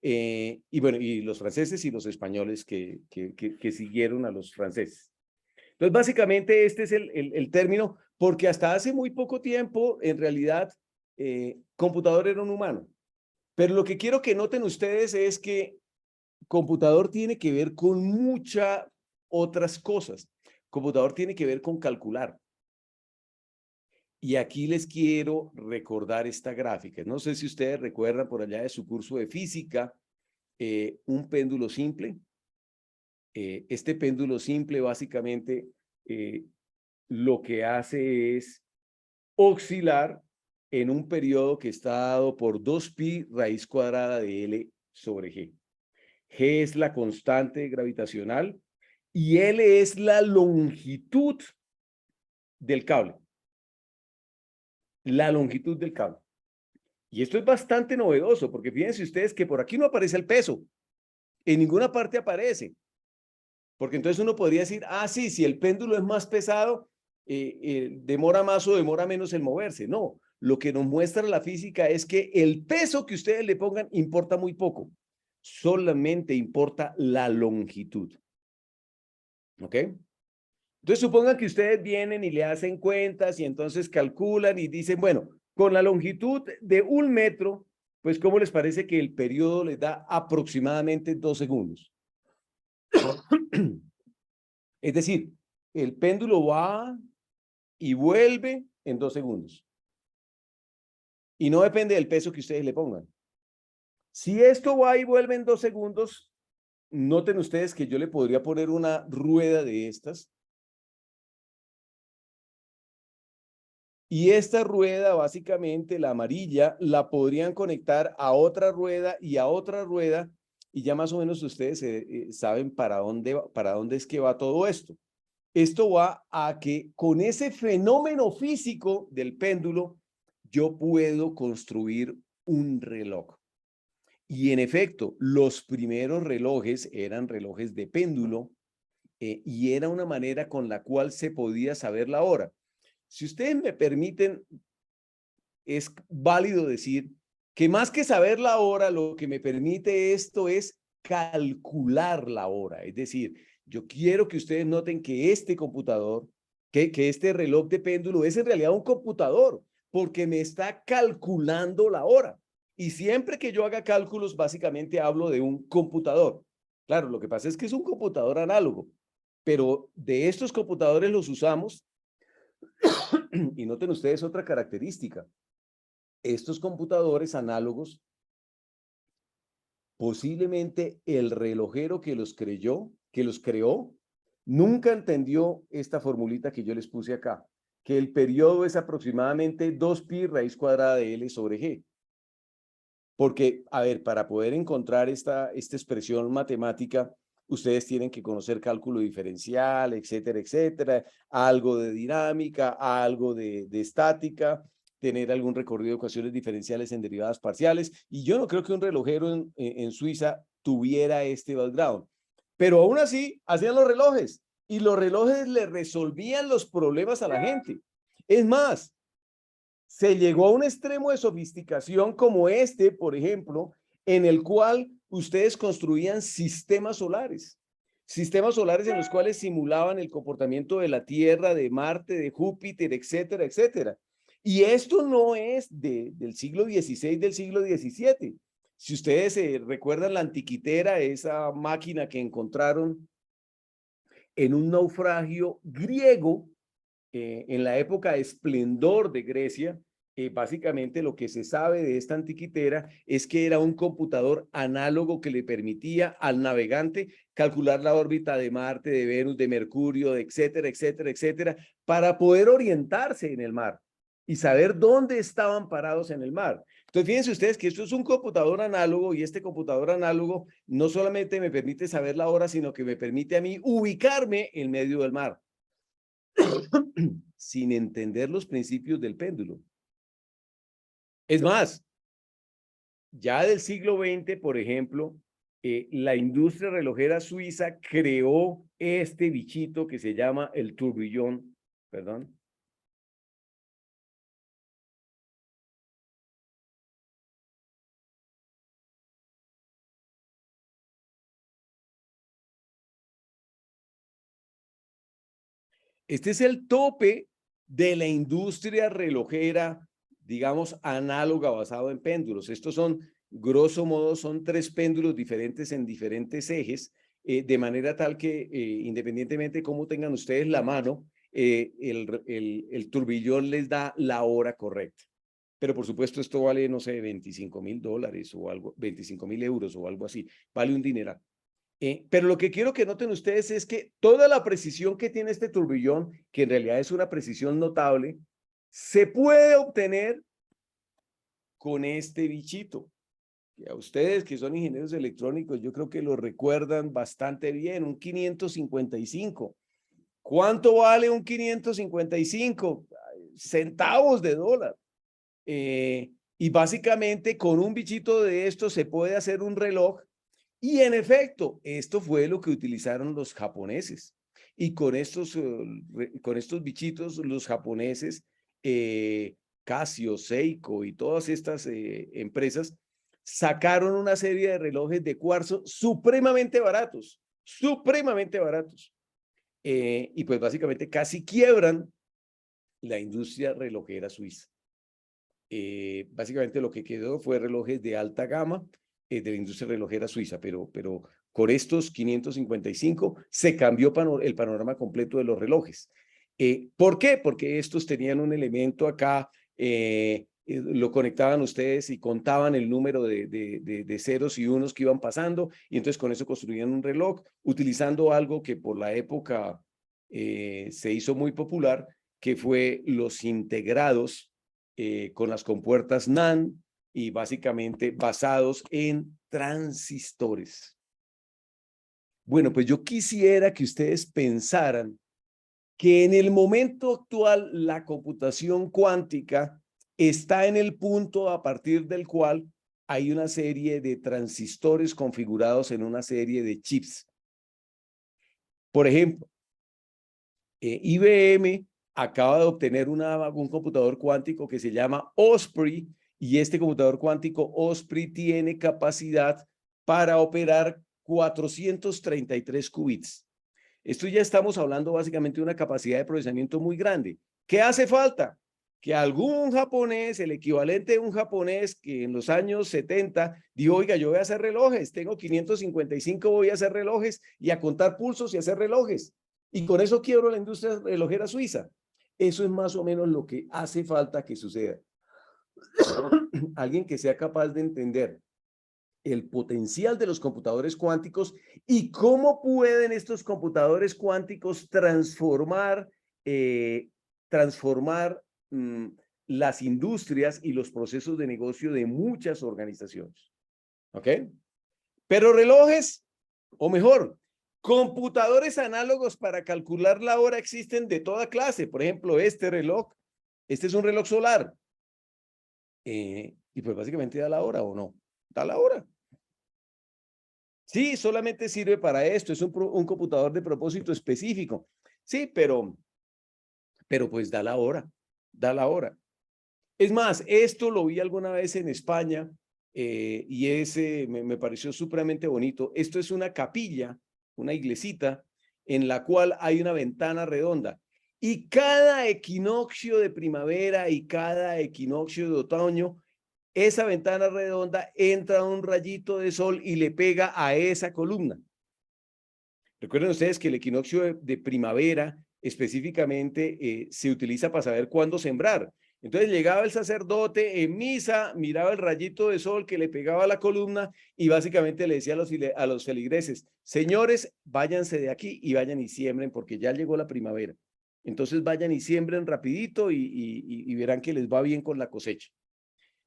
Y bueno, y los franceses y los españoles que siguieron a los franceses. Entonces, básicamente este es el término, porque hasta hace muy poco tiempo, en realidad, computador era un humano. Pero lo que quiero que noten ustedes es que computador tiene que ver con muchas otras cosas. Computador tiene que ver con calcular. Y aquí les quiero recordar esta gráfica. No sé si ustedes recuerdan por allá de su curso de física, un péndulo simple. Este péndulo simple básicamente lo que hace es oscilar en un periodo que está dado por 2pi raíz cuadrada de L sobre G. G es la constante gravitacional y L es la longitud del cable. La longitud del cable. Y esto es bastante novedoso, porque fíjense ustedes que por aquí no aparece el peso. En ninguna parte aparece. Porque entonces uno podría decir, ah, sí, si el péndulo es más pesado, demora más o demora menos el moverse. No, lo que nos muestra la física es que el peso que ustedes le pongan importa muy poco. Solamente importa la longitud. ¿Ok? Entonces supongan que ustedes vienen y le hacen cuentas y entonces calculan y dicen, bueno, con la longitud de 1 metro, pues ¿cómo les parece que el periodo les da aproximadamente 2 segundos? Es decir, el péndulo va y vuelve en 2 segundos. Y no depende del peso que ustedes le pongan. Si esto va y vuelve en 2 segundos, noten ustedes que yo le podría poner una rueda de estas. Y esta rueda, básicamente la amarilla, la podrían conectar a otra rueda y a otra rueda, y ya más o menos ustedes saben para dónde es que va todo esto. Esto va a que con ese fenómeno físico del péndulo, yo puedo construir un reloj. Y en efecto, los primeros relojes eran relojes de péndulo, y era una manera con la cual se podía saber la hora. Si ustedes me permiten, es válido decir que más que saber la hora, lo que me permite esto es calcular la hora. Es decir, yo quiero que ustedes noten que este computador, que este reloj de péndulo es en realidad un computador, porque me está calculando la hora. Y siempre que yo haga cálculos, básicamente hablo de un computador. Claro, lo que pasa es que es un computador análogo, pero de estos computadores los usamos. Y noten ustedes otra característica. Estos computadores análogos, posiblemente el relojero que los creó, nunca entendió esta formulita que yo les puse acá, que el periodo es aproximadamente 2pi raíz cuadrada de L sobre G. Porque, a ver, para poder encontrar esta expresión matemática, ustedes tienen que conocer cálculo diferencial, etcétera, etcétera, algo de dinámica, algo de estática, tener algún recorrido de ecuaciones diferenciales en derivadas parciales. Y yo no creo que un relojero en Suiza tuviera este background. Pero aún así, hacían los relojes y los relojes le resolvían los problemas a la gente. Es más, se llegó a un extremo de sofisticación como este, por ejemplo, en el cual ustedes construían sistemas solares en los cuales simulaban el comportamiento de la Tierra, de Marte, de Júpiter, etcétera, etcétera. Y esto no es del siglo XVI, del siglo XVII. Si ustedes recuerdan la antiquitera, esa máquina que encontraron en un naufragio griego, en la época de esplendor de Grecia, básicamente lo que se sabe de esta antiquitera es que era un computador análogo que le permitía al navegante calcular la órbita de Marte, de Venus, de Mercurio, de etcétera, etcétera, etcétera, para poder orientarse en el mar y saber dónde estaban parados en el mar. Entonces, fíjense ustedes que esto es un computador análogo y este computador análogo no solamente me permite saber la hora, sino que me permite a mí ubicarme en medio del mar sin entender los principios del péndulo. Es más, ya del siglo XX, por ejemplo, la industria relojera suiza creó este bichito que se llama el turbillón, perdón. Este es el tope de la industria relojera, digamos, análoga basado en péndulos. Estos son, grosso modo, son 3 péndulos diferentes en diferentes ejes, de manera tal que independientemente de cómo tengan ustedes la mano, el turbillón les da la hora correcta. Pero por supuesto esto vale, no sé, $25.000 o algo, 25.000 euros o algo así. Vale un dineral. Pero lo que quiero que noten ustedes es que toda la precisión que tiene este turbillón, que en realidad es una precisión notable, se puede obtener con este bichito. Que a ustedes que son ingenieros electrónicos, yo creo que lo recuerdan bastante bien, un 555. ¿Cuánto vale un 555? Centavos de dólar. Y básicamente con un bichito de esto se puede hacer un reloj. Y en efecto, esto fue lo que utilizaron los japoneses. Y con estos bichitos, los japoneses, Casio, Seiko y todas estas empresas, sacaron una serie de relojes de cuarzo supremamente baratos, supremamente baratos. Y pues básicamente casi quiebran la industria relojera suiza. Básicamente lo que quedó fue relojes de alta gama, de la industria relojera suiza, pero con estos 555 se cambió el panorama completo de los relojes. ¿Por qué? Porque estos tenían un elemento acá, lo conectaban ustedes y contaban el número de ceros y unos que iban pasando, y entonces con eso construían un reloj, utilizando algo que por la época se hizo muy popular, que fue los integrados con las compuertas NAND, y básicamente basados en transistores. Bueno, pues yo quisiera que ustedes pensaran que en el momento actual la computación cuántica está en el punto a partir del cual hay una serie de transistores configurados en una serie de chips. Por ejemplo, IBM acaba de obtener un computador cuántico que se llama Osprey, y este computador cuántico Osprey tiene capacidad para operar 433 qubits. Esto ya estamos hablando básicamente de una capacidad de procesamiento muy grande. ¿Qué hace falta? Que algún japonés, el equivalente de un japonés que en los años 70 dijo, oiga, yo voy a hacer relojes, tengo 555, voy a hacer relojes y a contar pulsos y a hacer relojes. Y con eso quiebro la industria relojera suiza. Eso es más o menos lo que hace falta que suceda. Alguien que sea capaz de entender el potencial de los computadores cuánticos y cómo pueden estos computadores cuánticos transformar las industrias y los procesos de negocio de muchas organizaciones. ¿Ok? Pero relojes, o mejor, computadores análogos para calcular la hora existen de toda clase. Por ejemplo, este reloj, este es un reloj solar. Y pues básicamente da la hora, ¿o no? Da la hora. Sí, solamente sirve para esto, es un computador de propósito específico. Sí, pero pues da la hora, da la hora. Es más, esto lo vi alguna vez en España y me pareció supremamente bonito. Esto es una capilla, una iglesita, en la cual hay una ventana redonda. Y cada equinoccio de primavera y cada equinoccio de otoño, esa ventana redonda entra un rayito de sol y le pega a esa columna. Recuerden ustedes que el equinoccio de primavera específicamente se utiliza para saber cuándo sembrar. Entonces llegaba el sacerdote en misa, miraba el rayito de sol que le pegaba a la columna y básicamente le decía a los feligreses, señores, váyanse de aquí y vayan y siembren porque ya llegó la primavera. Entonces vayan y siembren rapidito y verán que les va bien con la cosecha.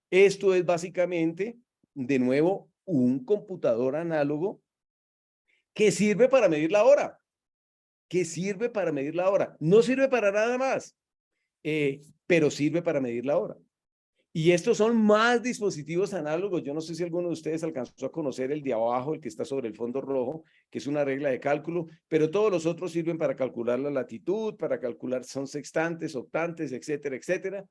Esto es básicamente, de nuevo, un computador análogo que sirve para medir la hora, que sirve para medir la hora. No sirve para nada más, pero sirve para medir la hora. Y estos son más dispositivos análogos. Yo no sé si alguno de ustedes alcanzó a conocer el de abajo, el que está sobre el fondo rojo, que es una regla de cálculo, pero todos los otros sirven para calcular la latitud, para calcular, son sextantes, octantes, etcétera, etcétera.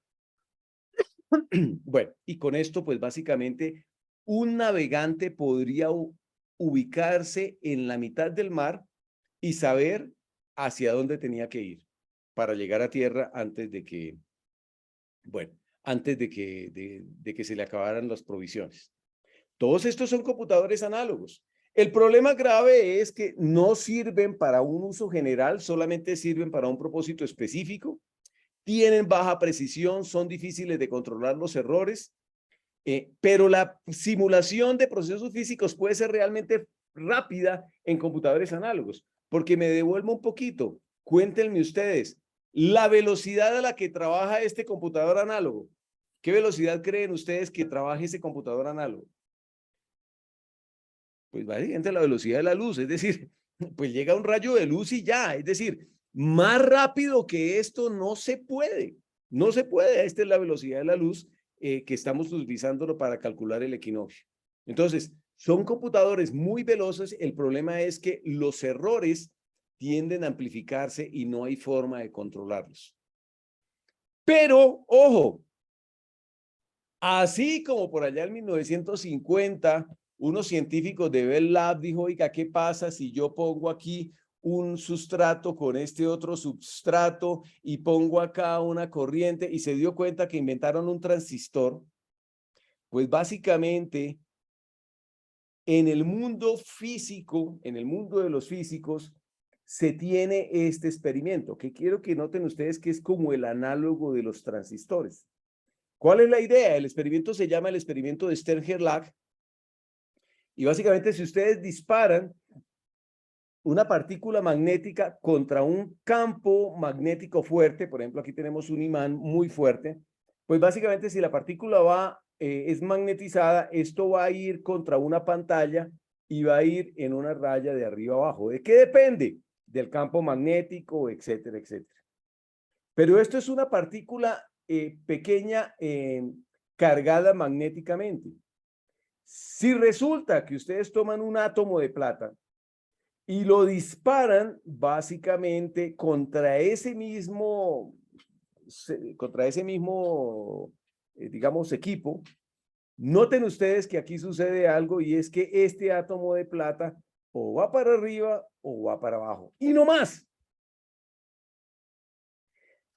Bueno, y con esto, pues básicamente, un navegante podría ubicarse en la mitad del mar y saber hacia dónde tenía que ir para llegar a tierra antes de que, bueno, antes de que se le acabaran las provisiones. Todos estos son computadores análogos. El problema grave es que no sirven para un uso general, solamente sirven para un propósito específico, tienen baja precisión, son difíciles de controlar los errores, pero la simulación de procesos físicos puede ser realmente rápida en computadores análogos, porque me devuelvo un poquito. Cuéntenme ustedes, la velocidad a la que trabaja este computador análogo. ¿Qué velocidad creen ustedes que trabaje ese computador análogo? Pues básicamente la velocidad de la luz, es decir, pues llega un rayo de luz y ya, es decir, más rápido que esto no se puede, no se puede, esta es la velocidad de la luz que estamos utilizándolo para calcular el equinoccio. Entonces, son computadores muy veloces, el problema es que los errores tienden a amplificarse y no hay forma de controlarlos. Pero, ojo, así como por allá en 1950, unos científicos de Bell Lab dijo, oiga, ¿qué pasa si yo pongo aquí un sustrato con este otro substrato y pongo acá una corriente? Y se dio cuenta que inventaron un transistor. Pues básicamente, en el mundo físico, en el mundo de los físicos, se tiene este experimento, que quiero que noten ustedes que es como el análogo de los transistores. ¿Cuál es la idea? El experimento se llama el experimento de Stern-Gerlach. Y básicamente, si ustedes disparan una partícula magnética contra un campo magnético fuerte, por ejemplo, aquí tenemos un imán muy fuerte, pues básicamente si la partícula es magnetizada, esto va a ir contra una pantalla y va a ir en una raya de arriba abajo. ¿De qué depende? Del campo magnético, etcétera, etcétera. Pero esto es una partícula pequeña cargada magnéticamente. Si resulta que ustedes toman un átomo de plata y lo disparan básicamente contra ese mismo, digamos, equipo, noten ustedes que aquí sucede algo y es que este átomo de plata o va para arriba o va para abajo. Y no más.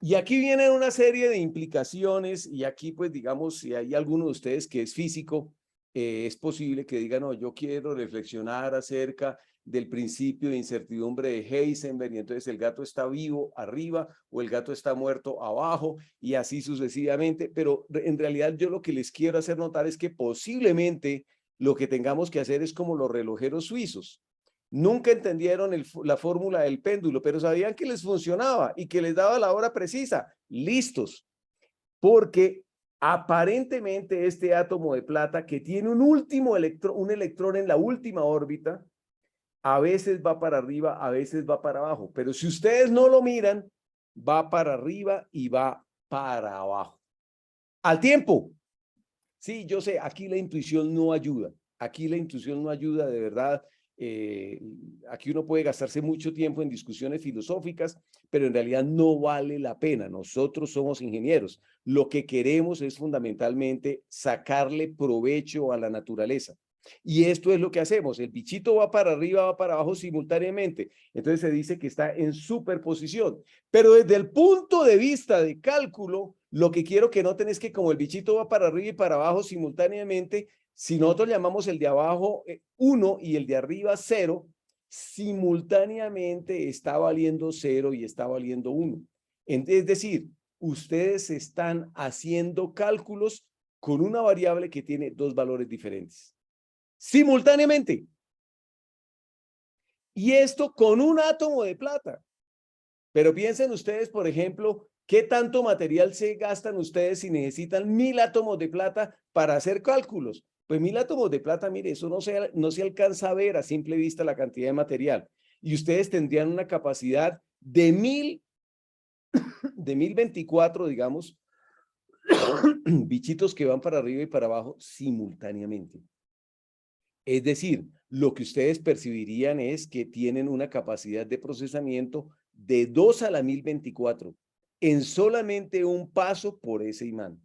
Y aquí viene una serie de implicaciones y aquí pues digamos si hay alguno de ustedes que es físico, es posible que digan, no, yo quiero reflexionar acerca del principio de incertidumbre de Heisenberg y entonces el gato está vivo arriba o el gato está muerto abajo y así sucesivamente, pero en realidad yo lo que les quiero hacer notar es que posiblemente lo que tengamos que hacer es como los relojeros suizos. Nunca entendieron la fórmula del péndulo, pero sabían que les funcionaba y que les daba la hora precisa. Listos. Porque aparentemente este átomo de plata que tiene un electrón en la última órbita, a veces va para arriba, a veces va para abajo. Pero si ustedes no lo miran, va para arriba y va para abajo. Al tiempo. Sí, yo sé, aquí la intuición no ayuda. Aquí la intuición no ayuda de verdad. aquí uno puede gastarse mucho tiempo en discusiones filosóficas, pero en realidad no vale la pena. Nosotros somos ingenieros. Lo que queremos es fundamentalmente sacarle provecho a la naturaleza. Y esto es lo que hacemos. El bichito va para arriba, va para abajo simultáneamente. Entonces se dice que está en superposición. Pero desde el punto de vista de cálculo, lo que quiero que noten es que como el bichito va para arriba y para abajo simultáneamente, si nosotros llamamos el de abajo 1 y el de arriba 0, simultáneamente está valiendo 0 y está valiendo 1. Es decir, ustedes están haciendo cálculos con una variable que tiene dos valores diferentes. Simultáneamente. Y esto con un átomo de plata. Pero piensen ustedes, por ejemplo, ¿qué tanto material se gastan ustedes si necesitan 1000 átomos de plata para hacer cálculos? Pues 1000 átomos de plata, mire, eso no se alcanza a ver a simple vista la cantidad de material. Y ustedes tendrían una capacidad de 1024, digamos, bichitos que van para arriba y para abajo simultáneamente. Es decir, lo que ustedes percibirían es que tienen una capacidad de procesamiento de 2 a la 1024 en solamente un paso por ese imán.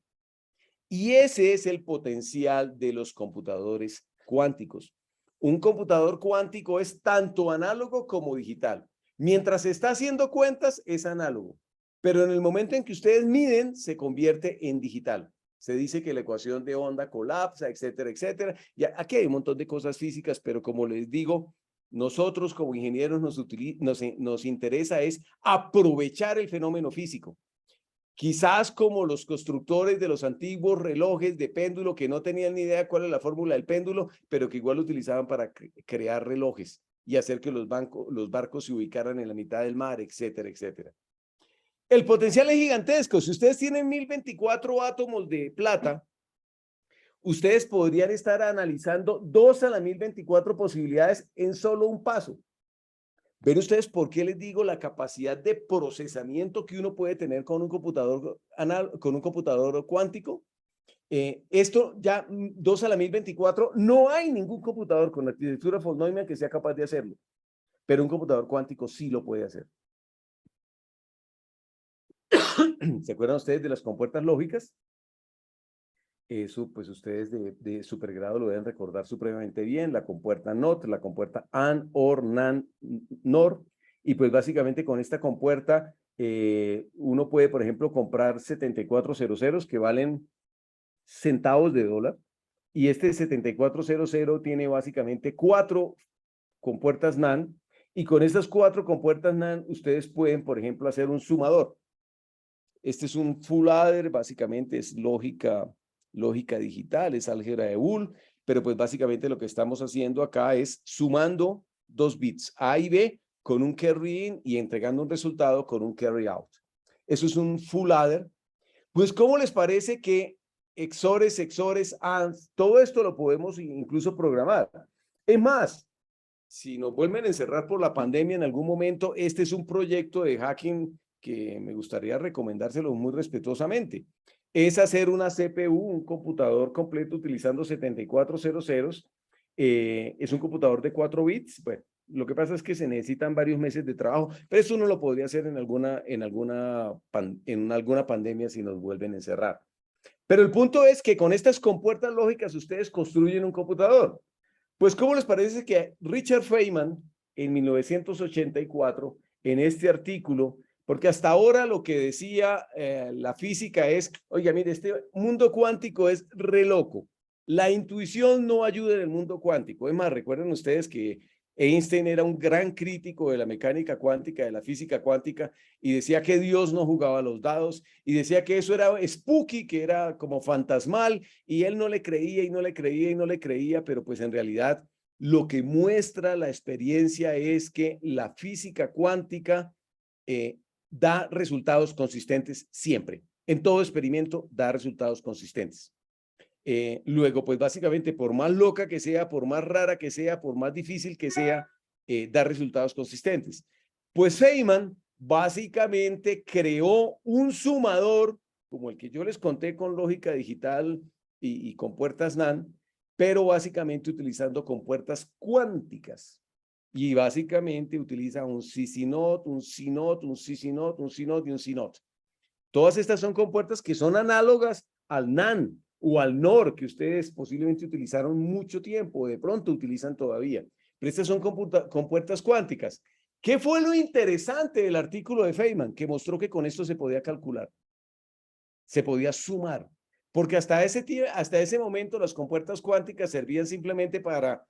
Y ese es el potencial de los computadores cuánticos. Un computador cuántico es tanto análogo como digital. Mientras se está haciendo cuentas, es análogo. Pero en el momento en que ustedes miden, se convierte en digital. Se dice que la ecuación de onda colapsa, etcétera, etcétera. Y aquí hay un montón de cosas físicas, pero como les digo, nosotros como ingenieros nos interesa es aprovechar el fenómeno físico. Quizás como los constructores de los antiguos relojes de péndulo que no tenían ni idea cuál es la fórmula del péndulo, pero que igual lo utilizaban para crear relojes y hacer que los barcos se ubicaran en la mitad del mar, etcétera, etcétera. El potencial es gigantesco. Si ustedes tienen 1024 átomos de plata, ustedes podrían estar analizando 2 a la 1024 posibilidades en solo un paso. ¿Ven ustedes por qué les digo la capacidad de procesamiento que uno puede tener con un computador cuántico? Esto ya 2 a la 1024, no hay ningún computador con arquitectura von Neumann que sea capaz de hacerlo, pero un computador cuántico sí lo puede hacer. ¿Se acuerdan ustedes de las compuertas lógicas? Eso, pues ustedes de supergrado lo deben recordar supremamente bien, la compuerta NOT, la compuerta AND, OR, NAND, NOR, y pues básicamente con esta compuerta uno puede, por ejemplo, comprar 7400 que valen centavos de dólar, y este 7400 tiene básicamente 4 compuertas NAND, y con estas 4 compuertas NAND ustedes pueden, por ejemplo, hacer un sumador. Este es un full adder, básicamente es lógica digital, es álgebra de Boole, pero pues básicamente lo que estamos haciendo acá es sumando 2 bits, A y B, con un carry in y entregando un resultado con un carry out. Eso es un full adder. Pues, ¿cómo les parece que XORes, ANDs, todo esto lo podemos incluso programar? Es más, si nos vuelven a encerrar por la pandemia en algún momento, este es un proyecto de hacking que me gustaría recomendárselo muy respetuosamente. Es hacer una CPU, un computador completo utilizando 7400. Es un computador de 4 bits. Bueno, lo que pasa es que se necesitan varios meses de trabajo, pero eso uno lo podría hacer en alguna pandemia si nos vuelven a encerrar. Pero el punto es que con estas compuertas lógicas ustedes construyen un computador. Pues, ¿cómo les parece que Richard Feynman, en 1984, en este artículo, porque hasta ahora lo que decía la física es, oiga, mire, este mundo cuántico es re loco. La intuición no ayuda en el mundo cuántico. Es más, recuerden ustedes que Einstein era un gran crítico de la mecánica cuántica, de la física cuántica, y decía que Dios no jugaba a los dados, y decía que eso era spooky, que era como fantasmal, y él no le creía y no le creía y no le creía, pero pues en realidad lo que muestra la experiencia es que la física cuántica da resultados consistentes siempre. En todo experimento da resultados consistentes. Luego, pues básicamente, por más loca que sea, por más rara que sea, por más difícil que sea, da resultados consistentes. Pues Feynman básicamente creó un sumador, como el que yo les conté con lógica digital y compuertas NAND, pero básicamente utilizando compuertas cuánticas. Y básicamente utiliza un CC0, un C0, un CC0, un C0 y un C0. Todas estas son compuertas que son análogas al NAND o al NOR, que ustedes posiblemente utilizaron mucho tiempo, o de pronto utilizan todavía. Pero estas son compuertas cuánticas. ¿Qué fue lo interesante del artículo de Feynman? Que mostró que con esto se podía calcular, se podía sumar, porque hasta ese momento las compuertas cuánticas servían simplemente para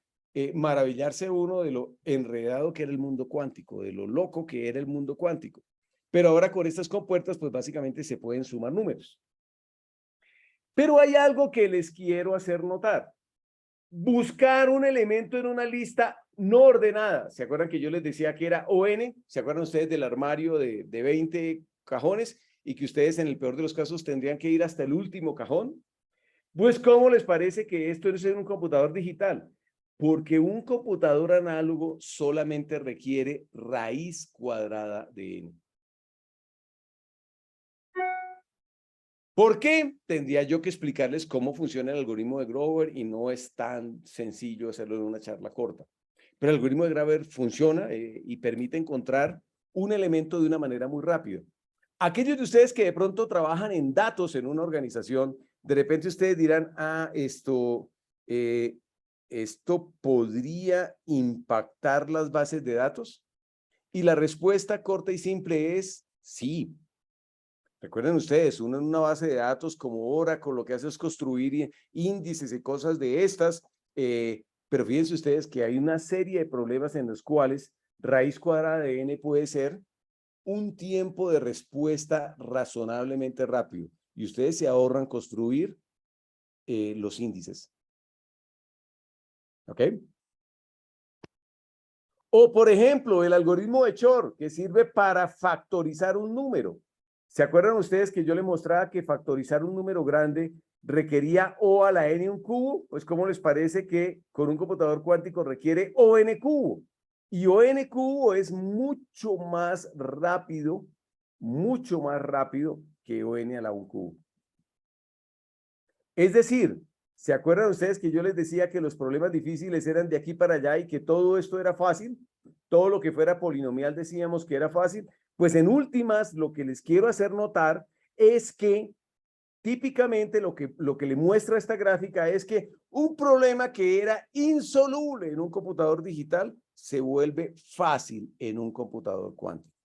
maravillarse uno de lo enredado que era el mundo cuántico, de lo loco que era el mundo cuántico. Pero ahora con estas compuertas, pues básicamente se pueden sumar números. Pero hay algo que les quiero hacer notar. Buscar un elemento en una lista no ordenada. ¿Se acuerdan que yo les decía que era ON? ¿Se acuerdan ustedes del armario de 20 cajones y que ustedes en el peor de los casos tendrían que ir hasta el último cajón? Pues, ¿cómo les parece que esto es en un computador digital? Porque un computador análogo solamente requiere raíz cuadrada de n. ¿Por qué? Tendría yo que explicarles cómo funciona el algoritmo de Grover y no es tan sencillo hacerlo en una charla corta. Pero el algoritmo de Grover funciona y permite encontrar un elemento de una manera muy rápida. Aquellos de ustedes que de pronto trabajan en datos en una organización, de repente ustedes dirán, esto podría impactar las bases de datos. Y la respuesta corta y simple es sí. Recuerden ustedes, uno en una base de datos como Oracle lo que hace es construir índices y cosas de estas, pero fíjense ustedes que hay una serie de problemas en los cuales raíz cuadrada de n puede ser un tiempo de respuesta razonablemente rápido y ustedes se ahorran construir los índices. ¿Ok? O, por ejemplo, el algoritmo de Shor, que sirve para factorizar un número. ¿Se acuerdan ustedes que yo les mostraba que factorizar un número grande requería O a la n un cubo? Pues, ¿cómo les parece que con un computador cuántico requiere ON cubo? Y ON cubo es mucho más rápido que ON a la 1 cubo. Es decir, ¿se acuerdan ustedes que yo les decía que los problemas difíciles eran de aquí para allá y que todo esto era fácil? Todo lo que fuera polinomial decíamos que era fácil. Pues en últimas, lo que les quiero hacer notar es que típicamente lo que le muestra esta gráfica es que un problema que era insoluble en un computador digital se vuelve fácil en un computador cuántico.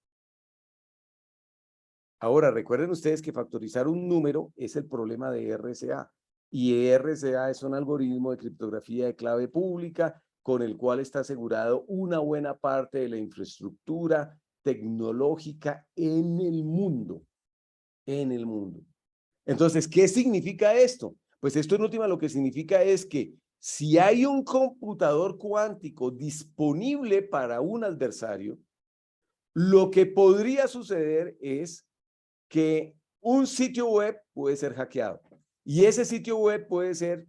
Ahora, recuerden ustedes que factorizar un número es el problema de RSA. Y RSA es un algoritmo de criptografía de clave pública con el cual está asegurado una buena parte de la infraestructura tecnológica en el mundo. En el mundo. Entonces, ¿qué significa esto? Pues esto en última lo que significa es que si hay un computador cuántico disponible para un adversario, lo que podría suceder es que un sitio web puede ser hackeado. Y ese sitio web puede ser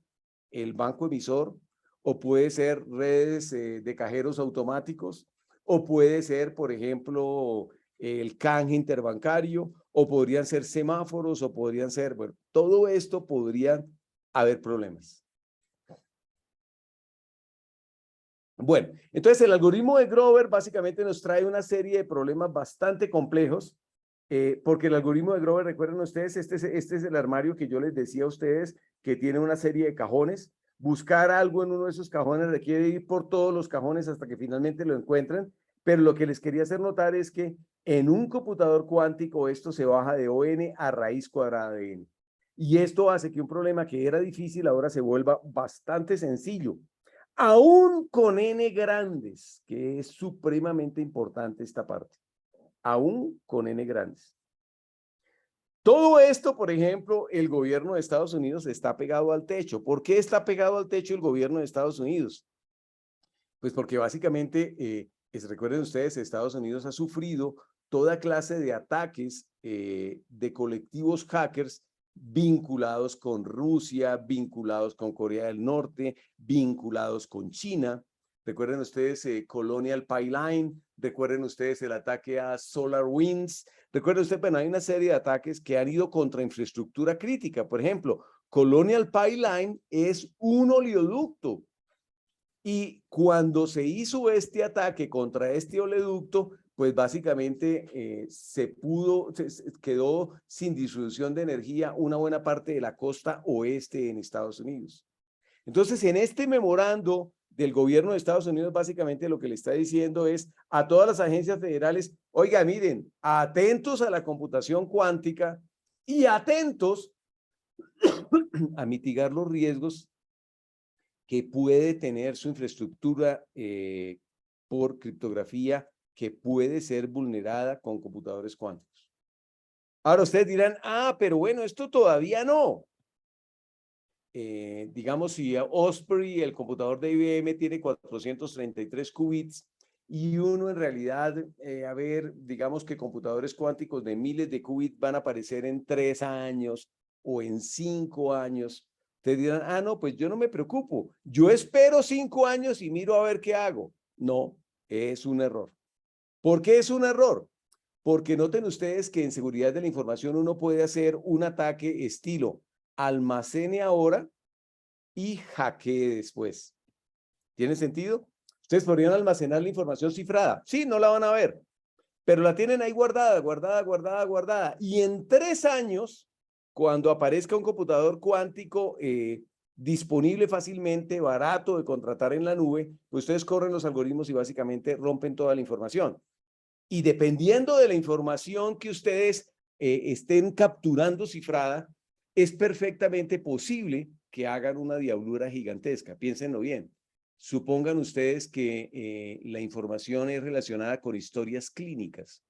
el banco emisor, o puede ser redes de cajeros automáticos, o puede ser, por ejemplo, el canje interbancario, o podrían ser semáforos, o podrían ser, bueno, todo esto podrían haber problemas. Bueno, entonces el algoritmo de Grover básicamente nos trae una serie de problemas bastante complejos, porque el algoritmo de Grover, recuerden ustedes, este es el armario que yo les decía a ustedes, que tiene una serie de cajones. Buscar algo en uno de esos cajones requiere ir por todos los cajones hasta que finalmente lo encuentren, pero lo que les quería hacer notar es que en un computador cuántico esto se baja de ON a raíz cuadrada de n. Y esto hace que un problema que era difícil ahora se vuelva bastante sencillo. Aún con n grandes, que es supremamente importante esta parte. Aún con n grandes. Todo esto, por ejemplo, el gobierno de Estados Unidos está pegado al techo. ¿Por qué está pegado al techo el gobierno de Estados Unidos? Pues porque básicamente, recuerden ustedes, Estados Unidos ha sufrido toda clase de ataques de colectivos hackers vinculados con Rusia, vinculados con Corea del Norte, vinculados con China. Recuerden ustedes Colonial Pipeline, recuerden ustedes el ataque a SolarWinds, recuerden ustedes, bueno, hay una serie de ataques que han ido contra infraestructura crítica. Por ejemplo, Colonial Pipeline es un oleoducto Y cuando se hizo este ataque contra este oleoducto, pues básicamente quedó sin distribución de energía una buena parte de la costa oeste en Estados Unidos. Entonces, en este memorando del gobierno de Estados Unidos, básicamente lo que le está diciendo es a todas las agencias federales, oiga, miren, atentos a la computación cuántica y atentos a mitigar los riesgos que puede tener su infraestructura por criptografía que puede ser vulnerada con computadores cuánticos. Ahora ustedes dirán, pero bueno, esto todavía no. Digamos, si Osprey, el computador de IBM, tiene 433 qubits y uno en realidad, digamos que computadores cuánticos de miles de qubits van a aparecer en 3 años o en 5 años. Ustedes dirán, no, pues yo no me preocupo. Yo espero 5 años y miro a ver qué hago. No, es un error. ¿Por qué es un error? Porque noten ustedes que en seguridad de la información uno puede hacer un ataque estilo almacene ahora y hackee después. ¿Tiene sentido? Ustedes podrían almacenar la información cifrada. Sí, no la van a ver, pero la tienen ahí guardada, guardada, guardada, guardada. Y en 3 años, cuando aparezca un computador cuántico disponible fácilmente, barato de contratar en la nube, pues ustedes corren los algoritmos y básicamente rompen toda la información. Y dependiendo de la información que ustedes estén capturando cifrada, es perfectamente posible que hagan una diablura gigantesca. Piénsenlo bien. Supongan ustedes que la información es relacionada con historias clínicas.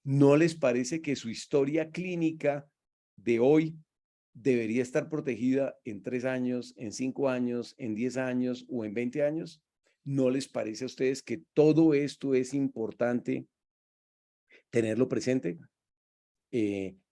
¿No les parece que su historia clínica de hoy debería estar protegida en 3 años, en 5 años, en 10 años o en 20 años? ¿No les parece a ustedes que todo esto es importante tenerlo presente?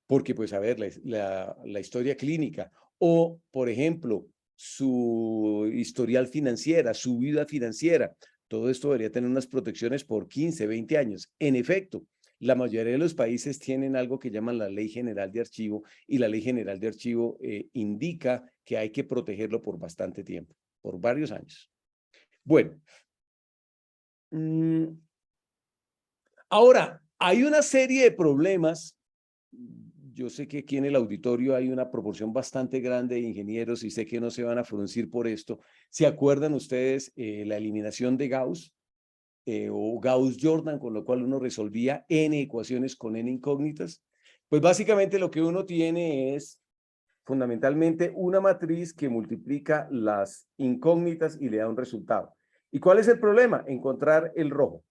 Porque, pues, a ver, la historia clínica o, por ejemplo, su historial financiera, su vida financiera, todo esto debería tener unas protecciones por 15, 20 años. En efecto, la mayoría de los países tienen algo que llaman la Ley General de Archivo y la Ley General de Archivo indica que hay que protegerlo por bastante tiempo, por varios años. Bueno, ahora, hay una serie de problemas. Yo sé que aquí en el auditorio hay una proporción bastante grande de ingenieros y sé que no se van a fruncir por esto. ¿Se acuerdan ustedes la eliminación de Gauss o Gauss-Jordan, con lo cual uno resolvía n ecuaciones con n incógnitas? Pues básicamente lo que uno tiene es fundamentalmente una matriz que multiplica las incógnitas y le da un resultado. ¿Y cuál es el problema? Encontrar el rojo.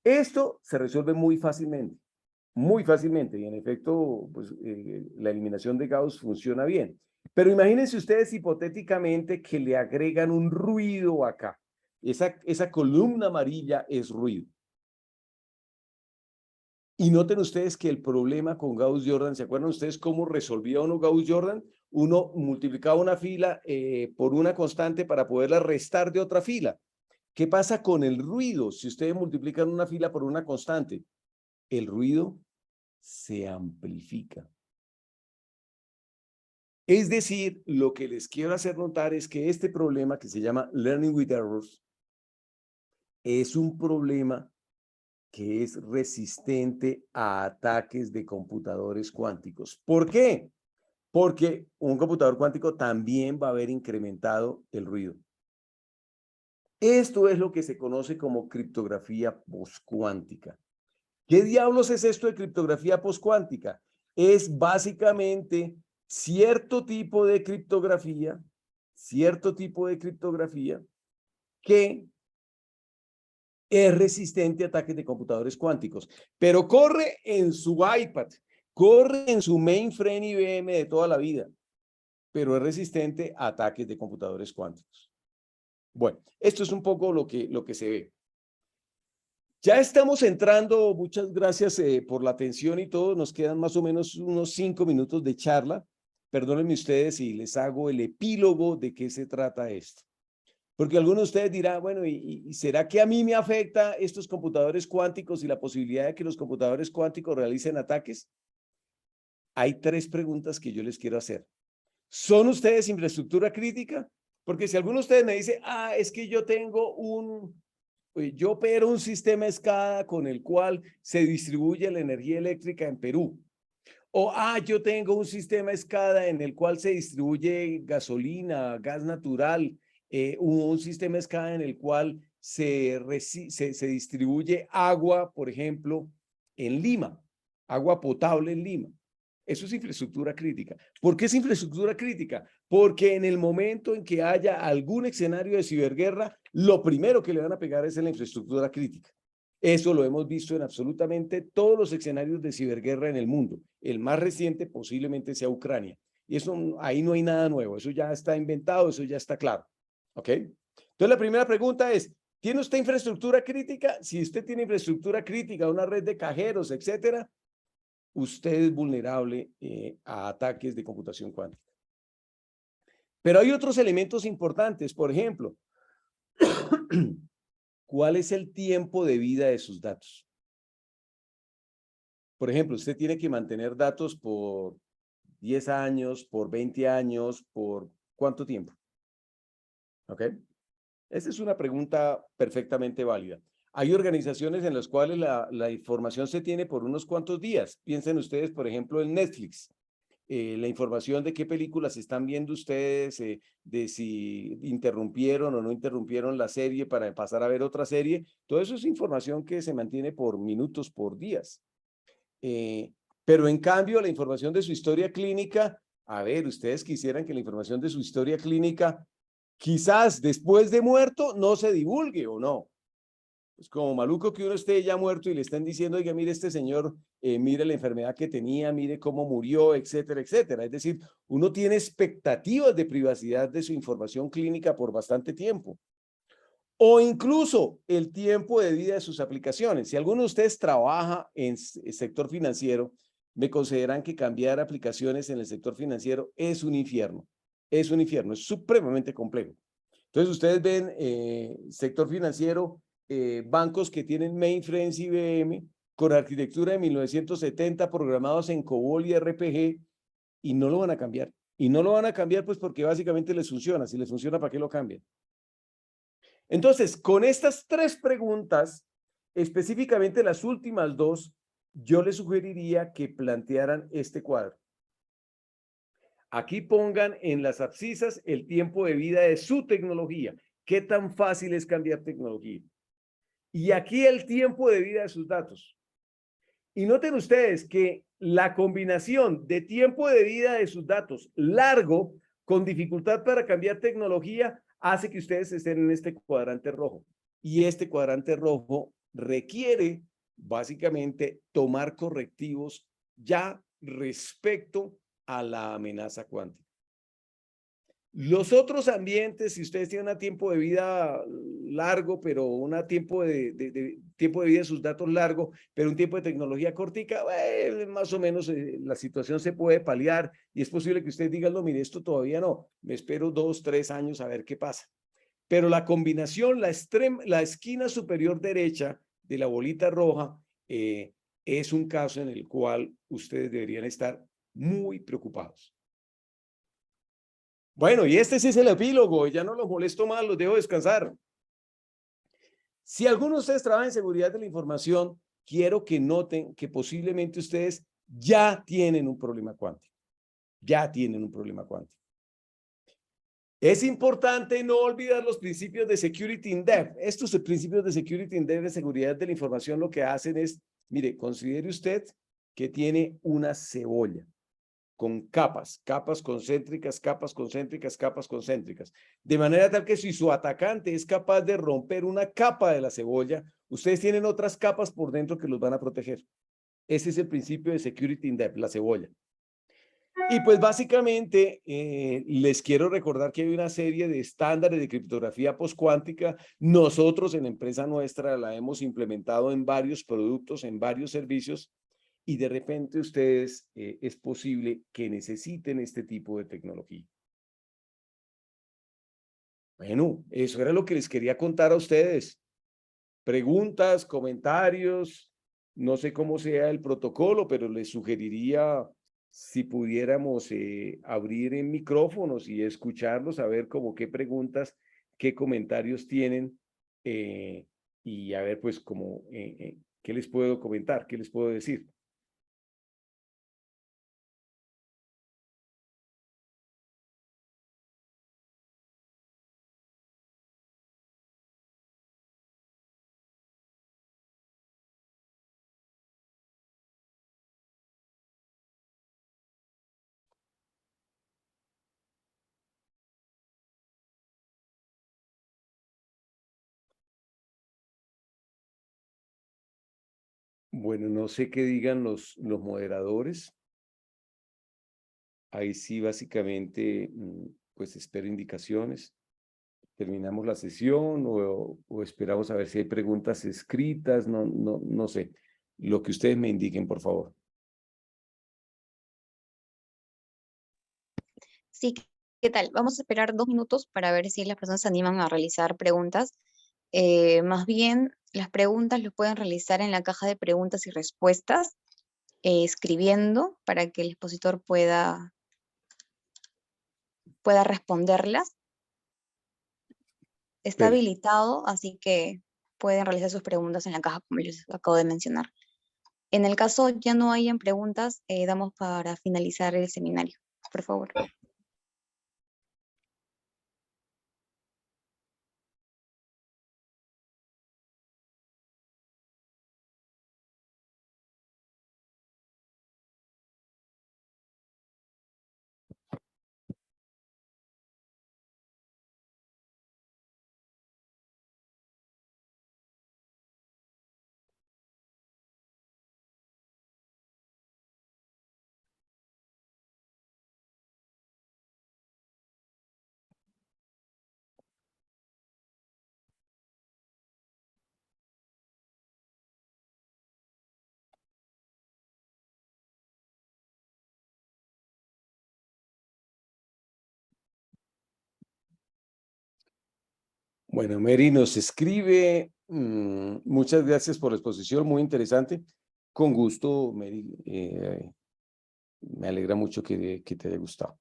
Esto se resuelve muy fácilmente y en efecto, pues la eliminación de Gauss funciona bien. Pero imagínense ustedes hipotéticamente que le agregan un ruido acá. Esa columna amarilla es ruido. Y noten ustedes que el problema con Gauss-Jordan, ¿se acuerdan ustedes cómo resolvía uno Gauss-Jordan? Uno multiplicaba una fila por una constante para poderla restar de otra fila. ¿Qué pasa con el ruido si ustedes multiplican una fila por una constante? El ruido se amplifica. Es decir, lo que les quiero hacer notar es que este problema que se llama Learning with Errors es un problema que es resistente a ataques de computadores cuánticos. ¿Por qué? Porque un computador cuántico también va a haber incrementado el ruido. Esto es lo que se conoce como criptografía postcuántica. ¿Qué diablos es esto de criptografía postcuántica? Es básicamente cierto tipo de criptografía que es resistente a ataques de computadores cuánticos, pero corre en su iPad, corre en su mainframe IBM de toda la vida, pero es resistente a ataques de computadores cuánticos. Bueno, esto es un poco lo que se ve. Ya estamos entrando, muchas gracias por la atención y todo, nos quedan más o menos unos 5 minutos de charla. Perdónenme ustedes si les hago el epílogo de qué se trata esto. Porque algunos de ustedes dirán, bueno, ¿y será que a mí me afecta estos computadores cuánticos y la posibilidad de que los computadores cuánticos realicen ataques? Hay 3 preguntas que yo les quiero hacer. ¿Son ustedes infraestructura crítica? Porque si alguno de ustedes me dice, es que yo opero un sistema SCADA con el cual se distribuye la energía eléctrica en Perú. O, yo tengo un sistema SCADA en el cual se distribuye gasolina, gas natural, un sistema SCADA en el cual se distribuye agua, por ejemplo, en Lima, agua potable en Lima. Eso es infraestructura crítica. ¿Por qué es infraestructura crítica? Porque en el momento en que haya algún escenario de ciberguerra, lo primero que le van a pegar es en la infraestructura crítica. Eso lo hemos visto en absolutamente todos los escenarios de ciberguerra en el mundo. El más reciente posiblemente sea Ucrania. Y eso, ahí no hay nada nuevo. Eso ya está inventado, eso ya está claro. ¿Ok? Entonces la primera pregunta es, ¿tiene usted infraestructura crítica? Si usted tiene infraestructura crítica, una red de cajeros, etcétera, usted es vulnerable a ataques de computación cuántica. Pero hay otros elementos importantes. Por ejemplo, ¿cuál es el tiempo de vida de sus datos? Por ejemplo, usted tiene que mantener datos por 10 años, por 20 años, ¿por cuánto tiempo? ¿Ok? Esa es una pregunta perfectamente válida. Hay organizaciones en las cuales la información se tiene por unos cuantos días. Piensen ustedes, por ejemplo, en Netflix. La información de qué películas están viendo ustedes, de si interrumpieron o no interrumpieron la serie para pasar a ver otra serie. Todo eso es información que se mantiene por minutos, por días. Pero en cambio, la información de su historia clínica, a ver, ustedes quisieran que la información de su historia clínica quizás después de muerto no se divulgue o no. Es como maluco que uno esté ya muerto y le estén diciendo, oiga, mire este señor, mire la enfermedad que tenía, mire cómo murió, etcétera, etcétera. Es decir, uno tiene expectativas de privacidad de su información clínica por bastante tiempo. O incluso el tiempo de vida de sus aplicaciones. Si alguno de ustedes trabaja en el sector financiero, me consideran que cambiar aplicaciones en el sector financiero es un infierno. Es un infierno, es supremamente complejo. Entonces ustedes ven sector financiero, bancos que tienen mainframes IBM con arquitectura de 1970 programados en COBOL y RPG y no lo van a cambiar. Y no lo van a cambiar pues porque básicamente les funciona. Si les funciona, ¿para qué lo cambian? Entonces, con estas tres preguntas, específicamente las últimas dos, yo les sugeriría que plantearan este cuadro. Aquí pongan en las abscisas el tiempo de vida de su tecnología. ¿Qué tan fácil es cambiar tecnología? Y aquí el tiempo de vida de sus datos. Y noten ustedes que la combinación de tiempo de vida de sus datos largo con dificultad para cambiar tecnología hace que ustedes estén en este cuadrante rojo. Y este cuadrante rojo requiere básicamente tomar correctivos ya respecto a la amenaza cuántica. Los otros ambientes, si ustedes tienen un tiempo de vida largo, pero un tiempo tiempo de vida de sus datos largo, pero un tiempo de tecnología cortica, más o menos la situación se puede paliar y es posible que ustedes digan, no, mire, esto todavía no, me espero 2, 3 años a ver qué pasa. Pero la combinación, la esquina superior derecha de la bolita roja es un caso en el cual ustedes deberían estar muy preocupados. Bueno, y este sí es el epílogo, ya no los molesto más, los dejo descansar. Si alguno de ustedes trabaja en seguridad de la información, quiero que noten que posiblemente ustedes ya tienen un problema cuántico. Ya tienen un problema cuántico. Es importante no olvidar los principios de Security in Depth. Estos principios de Security in Depth de seguridad de la información lo que hacen es, mire, considere usted que tiene una cebolla con capas, capas concéntricas, capas concéntricas, capas concéntricas. De manera tal que si su atacante es capaz de romper una capa de la cebolla, ustedes tienen otras capas por dentro que los van a proteger. Ese es el principio de Security in Depth, la cebolla. Y pues básicamente les quiero recordar que hay una serie de estándares de criptografía postcuántica. Nosotros en la empresa nuestra la hemos implementado en varios productos, en varios servicios. Y de repente ustedes es posible que necesiten este tipo de tecnología. Bueno, eso era lo que les quería contar a ustedes. Preguntas, comentarios, no sé cómo sea el protocolo, pero les sugeriría si pudiéramos abrir en micrófonos y escucharlos, a ver como qué preguntas, qué comentarios tienen, y a ver pues como qué les puedo comentar, qué les puedo decir. Bueno, no sé qué digan los moderadores. Ahí sí, básicamente, pues espero indicaciones. ¿Terminamos la sesión o esperamos a ver si hay preguntas escritas? No sé. Lo que ustedes me indiquen, por favor. Sí, ¿qué tal? Vamos a esperar 2 minutos para ver si las personas se animan a realizar preguntas. Más bien, las preguntas las pueden realizar en la caja de preguntas y respuestas, escribiendo para que el expositor pueda responderlas. Está Perfecto. habilitado, así que pueden realizar sus preguntas en la caja, como les acabo de mencionar. En el caso ya no hayan preguntas, damos para finalizar el seminario. Por favor. Bueno, Mary nos escribe, muchas gracias por la exposición, muy interesante. Con gusto, Mary, me alegra mucho que te haya gustado.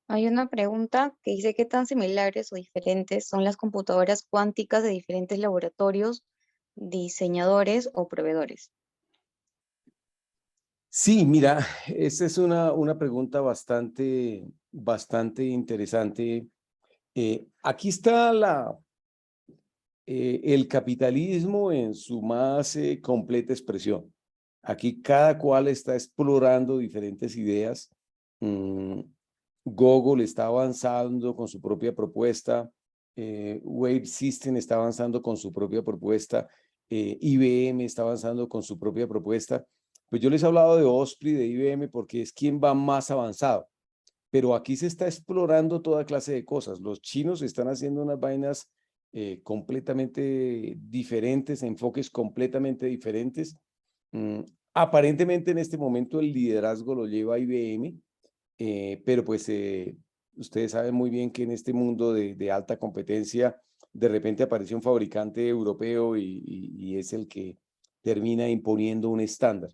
Hay una pregunta que dice: ¿qué tan similares o diferentes son las computadoras cuánticas de diferentes laboratorios, diseñadores o proveedores? Sí, mira, esa es una pregunta bastante interesante. Aquí está el capitalismo en su más completa expresión. Aquí cada cual está explorando diferentes ideas. Mm, Google está avanzando con su propia propuesta. Wave System está avanzando con su propia propuesta. IBM está avanzando con su propia propuesta. Pues yo les he hablado de Osprey, de IBM, porque es quien va más avanzado. Pero aquí se está explorando toda clase de cosas. Los chinos están haciendo unas vainas completamente diferentes, enfoques completamente diferentes. Mm, Aparentemente en este momento el liderazgo lo lleva IBM, pero pues ustedes saben muy bien que en este mundo de alta competencia, de repente aparece un fabricante europeo y es el que termina imponiendo un estándar.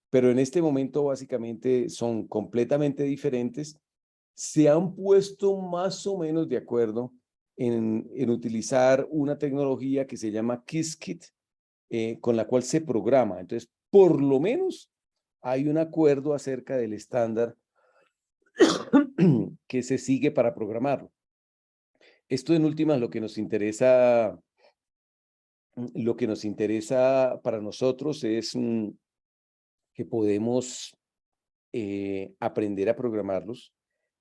Pero en este momento básicamente son completamente diferentes. Se han puesto más o menos de acuerdo en utilizar una tecnología que se llama Qiskit, con la cual se programa. Entonces, por lo menos hay un acuerdo acerca del estándar que se sigue para programarlo. Esto en últimas lo que nos interesa para nosotros es que podemos aprender a programarlos,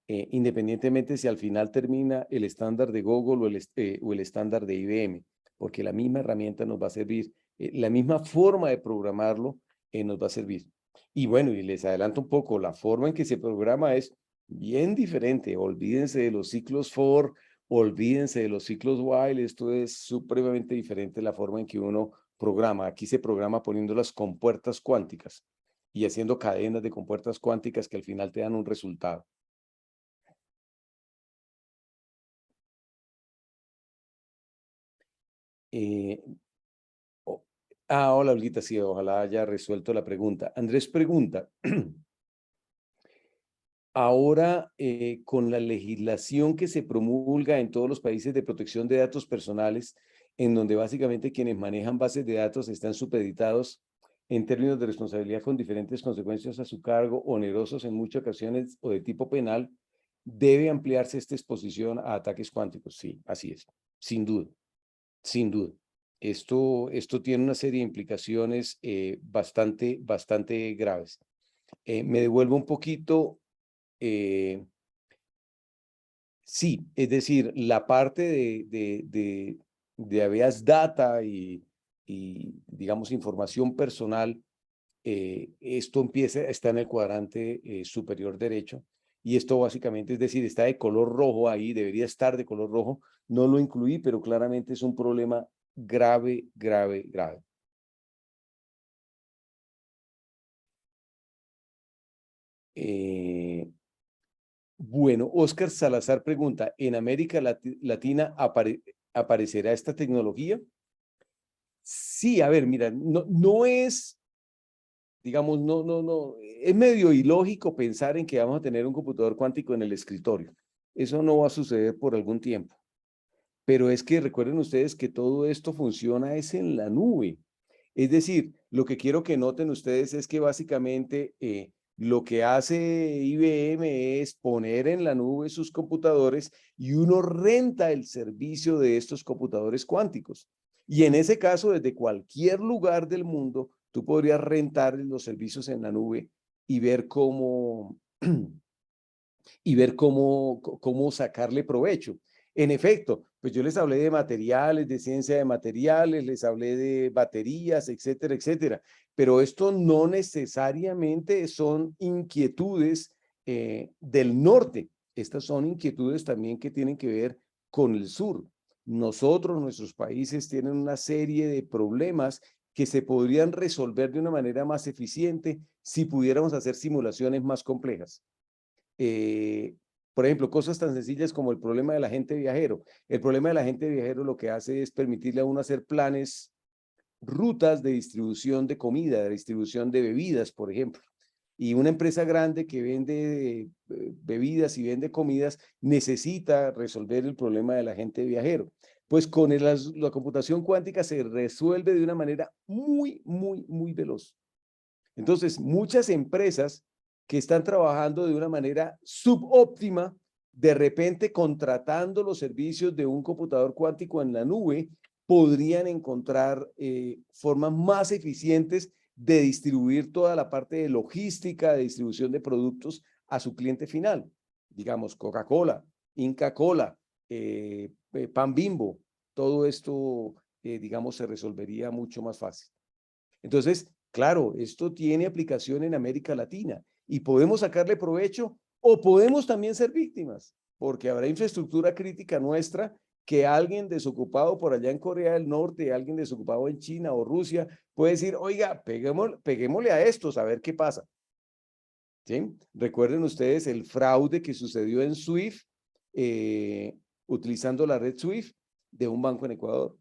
independientemente si al final termina el estándar de Google o el estándar de IBM, porque la misma herramienta nos va a servir, la misma forma de programarlo nos va a servir. Y bueno, y les adelanto un poco, la forma en que se programa es bien diferente. Olvídense de los ciclos for, olvídense de los ciclos while, esto es supremamente diferente la forma en que uno programa. Aquí se programa poniendo las compuertas cuánticas y haciendo cadenas de compuertas cuánticas que al final te dan un resultado. Hola, Olguita, sí, ojalá haya resuelto la pregunta. Andrés pregunta, ahora con la legislación que se promulga en todos los países de protección de datos personales, en donde básicamente quienes manejan bases de datos están supeditados en términos de responsabilidad con diferentes consecuencias a su cargo, onerosos en muchas ocasiones o de tipo penal, ¿debe ampliarse esta exposición a ataques cuánticos? Sí, así es, sin duda, sin duda. Esto tiene una serie de implicaciones bastante graves. Me devuelvo un poquito. Sí, es decir, la parte de habeas data y, digamos, información personal, esto está en el cuadrante superior derecho, y esto básicamente, es decir, está de color rojo ahí, debería estar de color rojo, no lo incluí, pero claramente es un problema grave, grave, grave. Bueno, Oscar Salazar pregunta, ¿en América Latina aparecerá esta tecnología? Sí, a ver, mira, no es, digamos, no, es medio ilógico pensar en que vamos a tener un computador cuántico en el escritorio. Eso no va a suceder por algún tiempo. Pero es que recuerden ustedes que todo esto funciona es en la nube. Es decir, lo que quiero que noten ustedes es que básicamente lo que hace IBM es poner en la nube sus computadores y uno renta el servicio de estos computadores cuánticos. Y en ese caso, desde cualquier lugar del mundo, tú podrías rentar los servicios en la nube y ver cómo cómo sacarle provecho. En efecto, pues yo les hablé de materiales, de ciencia de materiales, les hablé de baterías, etcétera, etcétera. Pero esto no necesariamente son inquietudes del norte. Estas son inquietudes también que tienen que ver con el sur. Nosotros, nuestros países tienen una serie de problemas que se podrían resolver de una manera más eficiente si pudiéramos hacer simulaciones más complejas. Por ejemplo, cosas tan sencillas como el problema del agente viajero. El problema del agente viajero lo que hace es permitirle a uno hacer planes, rutas de distribución de comida, de distribución de bebidas, por ejemplo. Y una empresa grande que vende bebidas y vende comidas necesita resolver el problema del agente viajero. Pues con la computación cuántica se resuelve de una manera muy veloz. Entonces, muchas empresas que están trabajando de una manera subóptima, de repente contratando los servicios de un computador cuántico en la nube, podrían encontrar formas más eficientes de distribuir toda la parte de logística, de distribución de productos a su cliente final. Digamos, Coca-Cola, Inca Kola, Pan Bimbo, todo esto, digamos, se resolvería mucho más fácil. Entonces, claro, esto tiene aplicación en América Latina y podemos sacarle provecho o podemos también ser víctimas, porque habrá infraestructura crítica nuestra que alguien desocupado por allá en Corea del Norte, alguien desocupado en China o Rusia, puede decir, oiga, peguémosle a estos a ver qué pasa. ¿Sí? Recuerden ustedes el fraude que sucedió en SWIFT, utilizando la red SWIFT de un banco en Ecuador.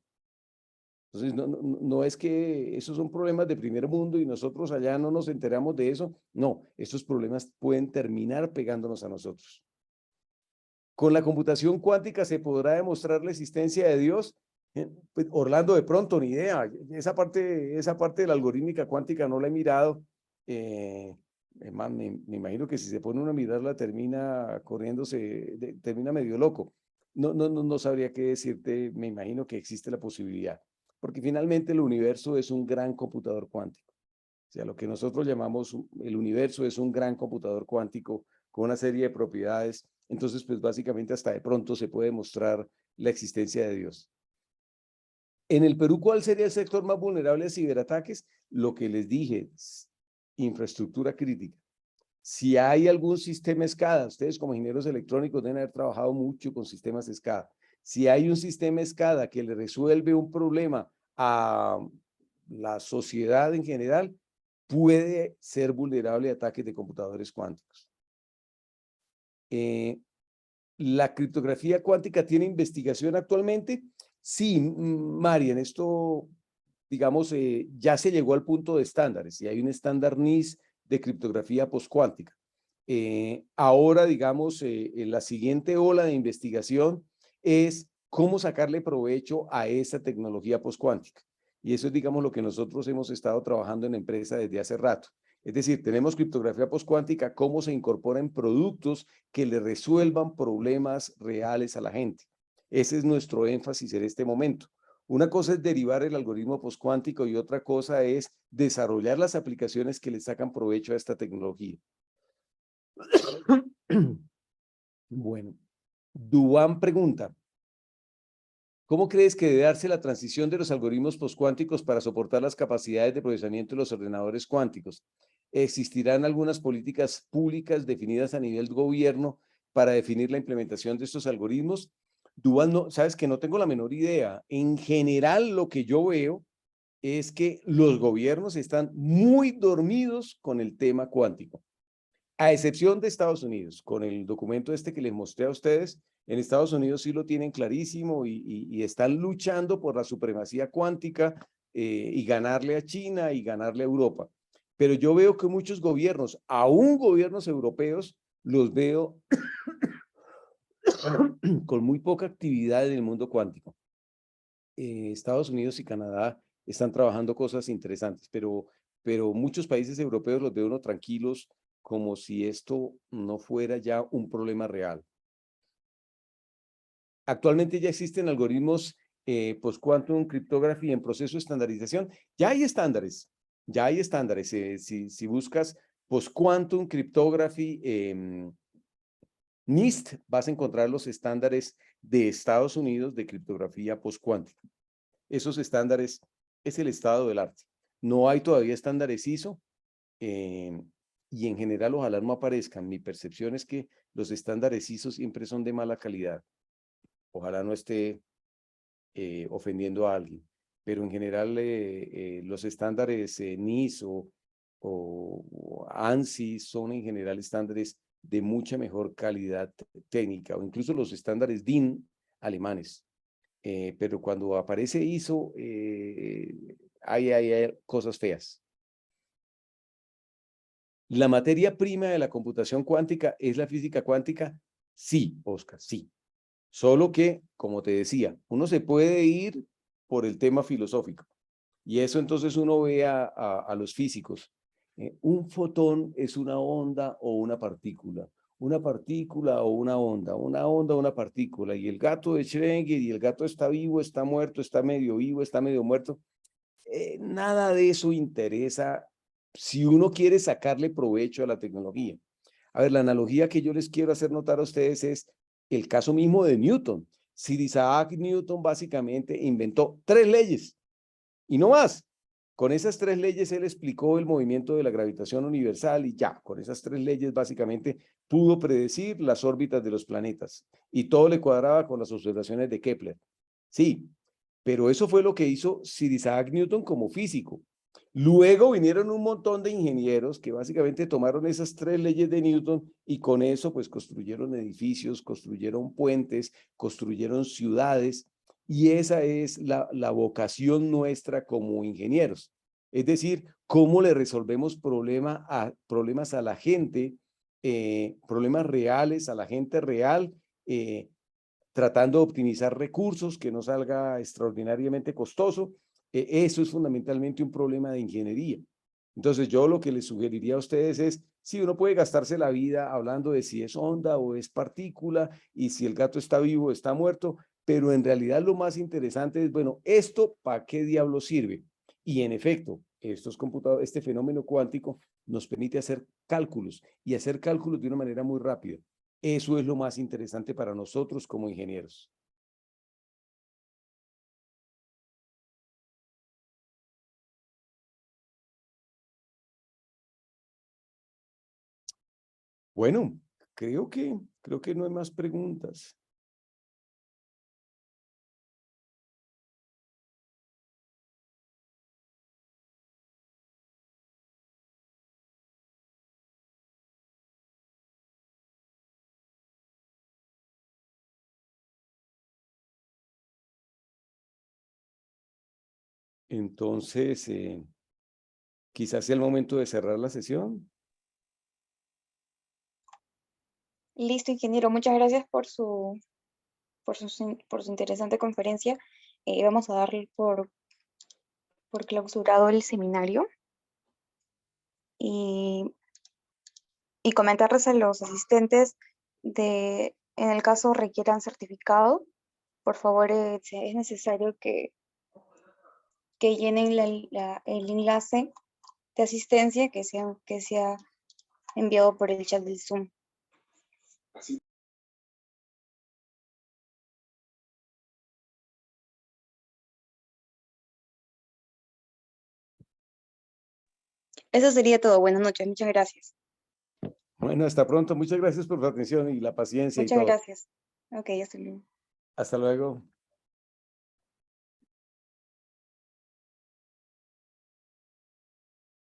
Entonces, no es que esos son problemas de primer mundo y nosotros allá no nos enteramos de eso. No, estos problemas pueden terminar pegándonos a nosotros. Con la computación cuántica se podrá demostrar la existencia de Dios. Pues, Orlando, de pronto, ni idea. Esa parte de la algorítmica cuántica no la he mirado. Me imagino que si se pone uno a mirarla termina corriéndose, termina medio loco. No sabría qué decirte. Me imagino que existe la posibilidad. Porque finalmente el universo es un gran computador cuántico. O sea, lo que nosotros llamamos el universo es un gran computador cuántico con una serie de propiedades. Entonces, pues básicamente hasta de pronto se puede mostrar la existencia de Dios. En el Perú, ¿cuál sería el sector más vulnerable a ciberataques? Lo que les dije, infraestructura crítica. Si hay algún sistema SCADA, ustedes como ingenieros electrónicos deben haber trabajado mucho con sistemas SCADA. Si hay un sistema SCADA que le resuelve un problema a la sociedad en general puede ser vulnerable a ataques de computadores cuánticos. ¿La criptografía cuántica tiene investigación actualmente? Sí, Marian, esto, digamos, ya se llegó al punto de estándares y hay un estándar NIST de criptografía postcuántica. Ahora, digamos, la siguiente ola de investigación es cómo sacarle provecho a esa tecnología postcuántica. Y eso es, digamos, lo que nosotros hemos estado trabajando en la empresa desde hace rato. Es decir, tenemos criptografía postcuántica, cómo se incorpora en productos que le resuelvan problemas reales a la gente. Ese es nuestro énfasis en este momento. Una cosa es derivar el algoritmo postcuántico y otra cosa es desarrollar las aplicaciones que le sacan provecho a esta tecnología. Bueno, Duván pregunta, ¿cómo crees que debe darse la transición de los algoritmos postcuánticos para soportar las capacidades de procesamiento de los ordenadores cuánticos? ¿Existirán algunas políticas públicas definidas a nivel gobierno para definir la implementación de estos algoritmos? Duván, no, sabes que no tengo la menor idea. En general, lo que yo veo es que los gobiernos están muy dormidos con el tema cuántico. A excepción de Estados Unidos, con el documento este que les mostré a ustedes, en Estados Unidos sí lo tienen clarísimo y están luchando por la supremacía cuántica y ganarle a China y ganarle a Europa. Pero yo veo que muchos gobiernos, aún gobiernos europeos, los veo con muy poca actividad en el mundo cuántico. Estados Unidos y Canadá están trabajando cosas interesantes, pero muchos países europeos los veo uno tranquilos, como si esto no fuera ya un problema real. Actualmente ya existen algoritmos post-quantum cryptography en proceso de estandarización. Ya hay estándares, ya hay estándares. Si buscas post-quantum cryptography NIST, vas a encontrar los estándares de Estados Unidos de criptografía post-cuántica. Esos estándares es el estado del arte. No hay todavía estándares ISO y en general ojalá no aparezcan. Mi percepción es que los estándares ISO siempre son de mala calidad. Ojalá no esté ofendiendo a alguien, pero en general los estándares NIS o ANSI son en general estándares de mucha mejor calidad técnica, o incluso los estándares DIN alemanes. Pero cuando aparece ISO, hay cosas feas. ¿La materia prima de la computación cuántica es la física cuántica? Sí, Oscar, sí. Solo que, como te decía, uno se puede ir por el tema filosófico. Y eso entonces uno ve a los físicos. Un fotón es una onda o una partícula o una onda o una partícula. Y el gato de Schrödinger, y el gato está vivo, está muerto, está medio vivo, está medio muerto. Nada de eso interesa si uno quiere sacarle provecho a la tecnología. A ver, la analogía que yo les quiero hacer notar a ustedes es el caso mismo de Newton. Sir Isaac Newton básicamente inventó 3 leyes y no más. Con esas 3 leyes él explicó el movimiento de la gravitación universal y ya, con esas 3 leyes básicamente pudo predecir las órbitas de los planetas y todo le cuadraba con las observaciones de Kepler. Sí, pero eso fue lo que hizo Sir Isaac Newton como físico. Luego vinieron un montón de ingenieros que básicamente tomaron esas 3 leyes de Newton y con eso pues construyeron edificios, construyeron puentes, construyeron ciudades y esa es la vocación nuestra como ingenieros. Es decir, cómo le resolvemos problemas a la gente, problemas reales a la gente real, tratando de optimizar recursos, que no salga extraordinariamente costoso. Eso es fundamentalmente un problema de ingeniería. Entonces, yo lo que les sugeriría a ustedes es, si uno puede gastarse la vida hablando de si es onda o es partícula y si el gato está vivo o está muerto, pero en realidad lo más interesante es, bueno, ¿esto para qué diablo sirve? Y en efecto, este fenómeno cuántico nos permite hacer cálculos y hacer cálculos de una manera muy rápida. Eso es lo más interesante para nosotros como ingenieros. Bueno, creo que no hay más preguntas. Entonces, quizás sea el momento de cerrar la sesión. Listo, ingeniero. Muchas gracias por su interesante conferencia. Vamos a darle por clausurado el seminario y comentarles a los asistentes en el caso requieran certificado, por favor, es necesario que llenen el enlace de asistencia que sea enviado por el chat del Zoom. Eso sería todo. Buenas noches. Muchas gracias. Bueno, hasta pronto. Muchas gracias por su atención y la paciencia y Muchas todo. gracias. Ok, hasta luego. Hasta luego.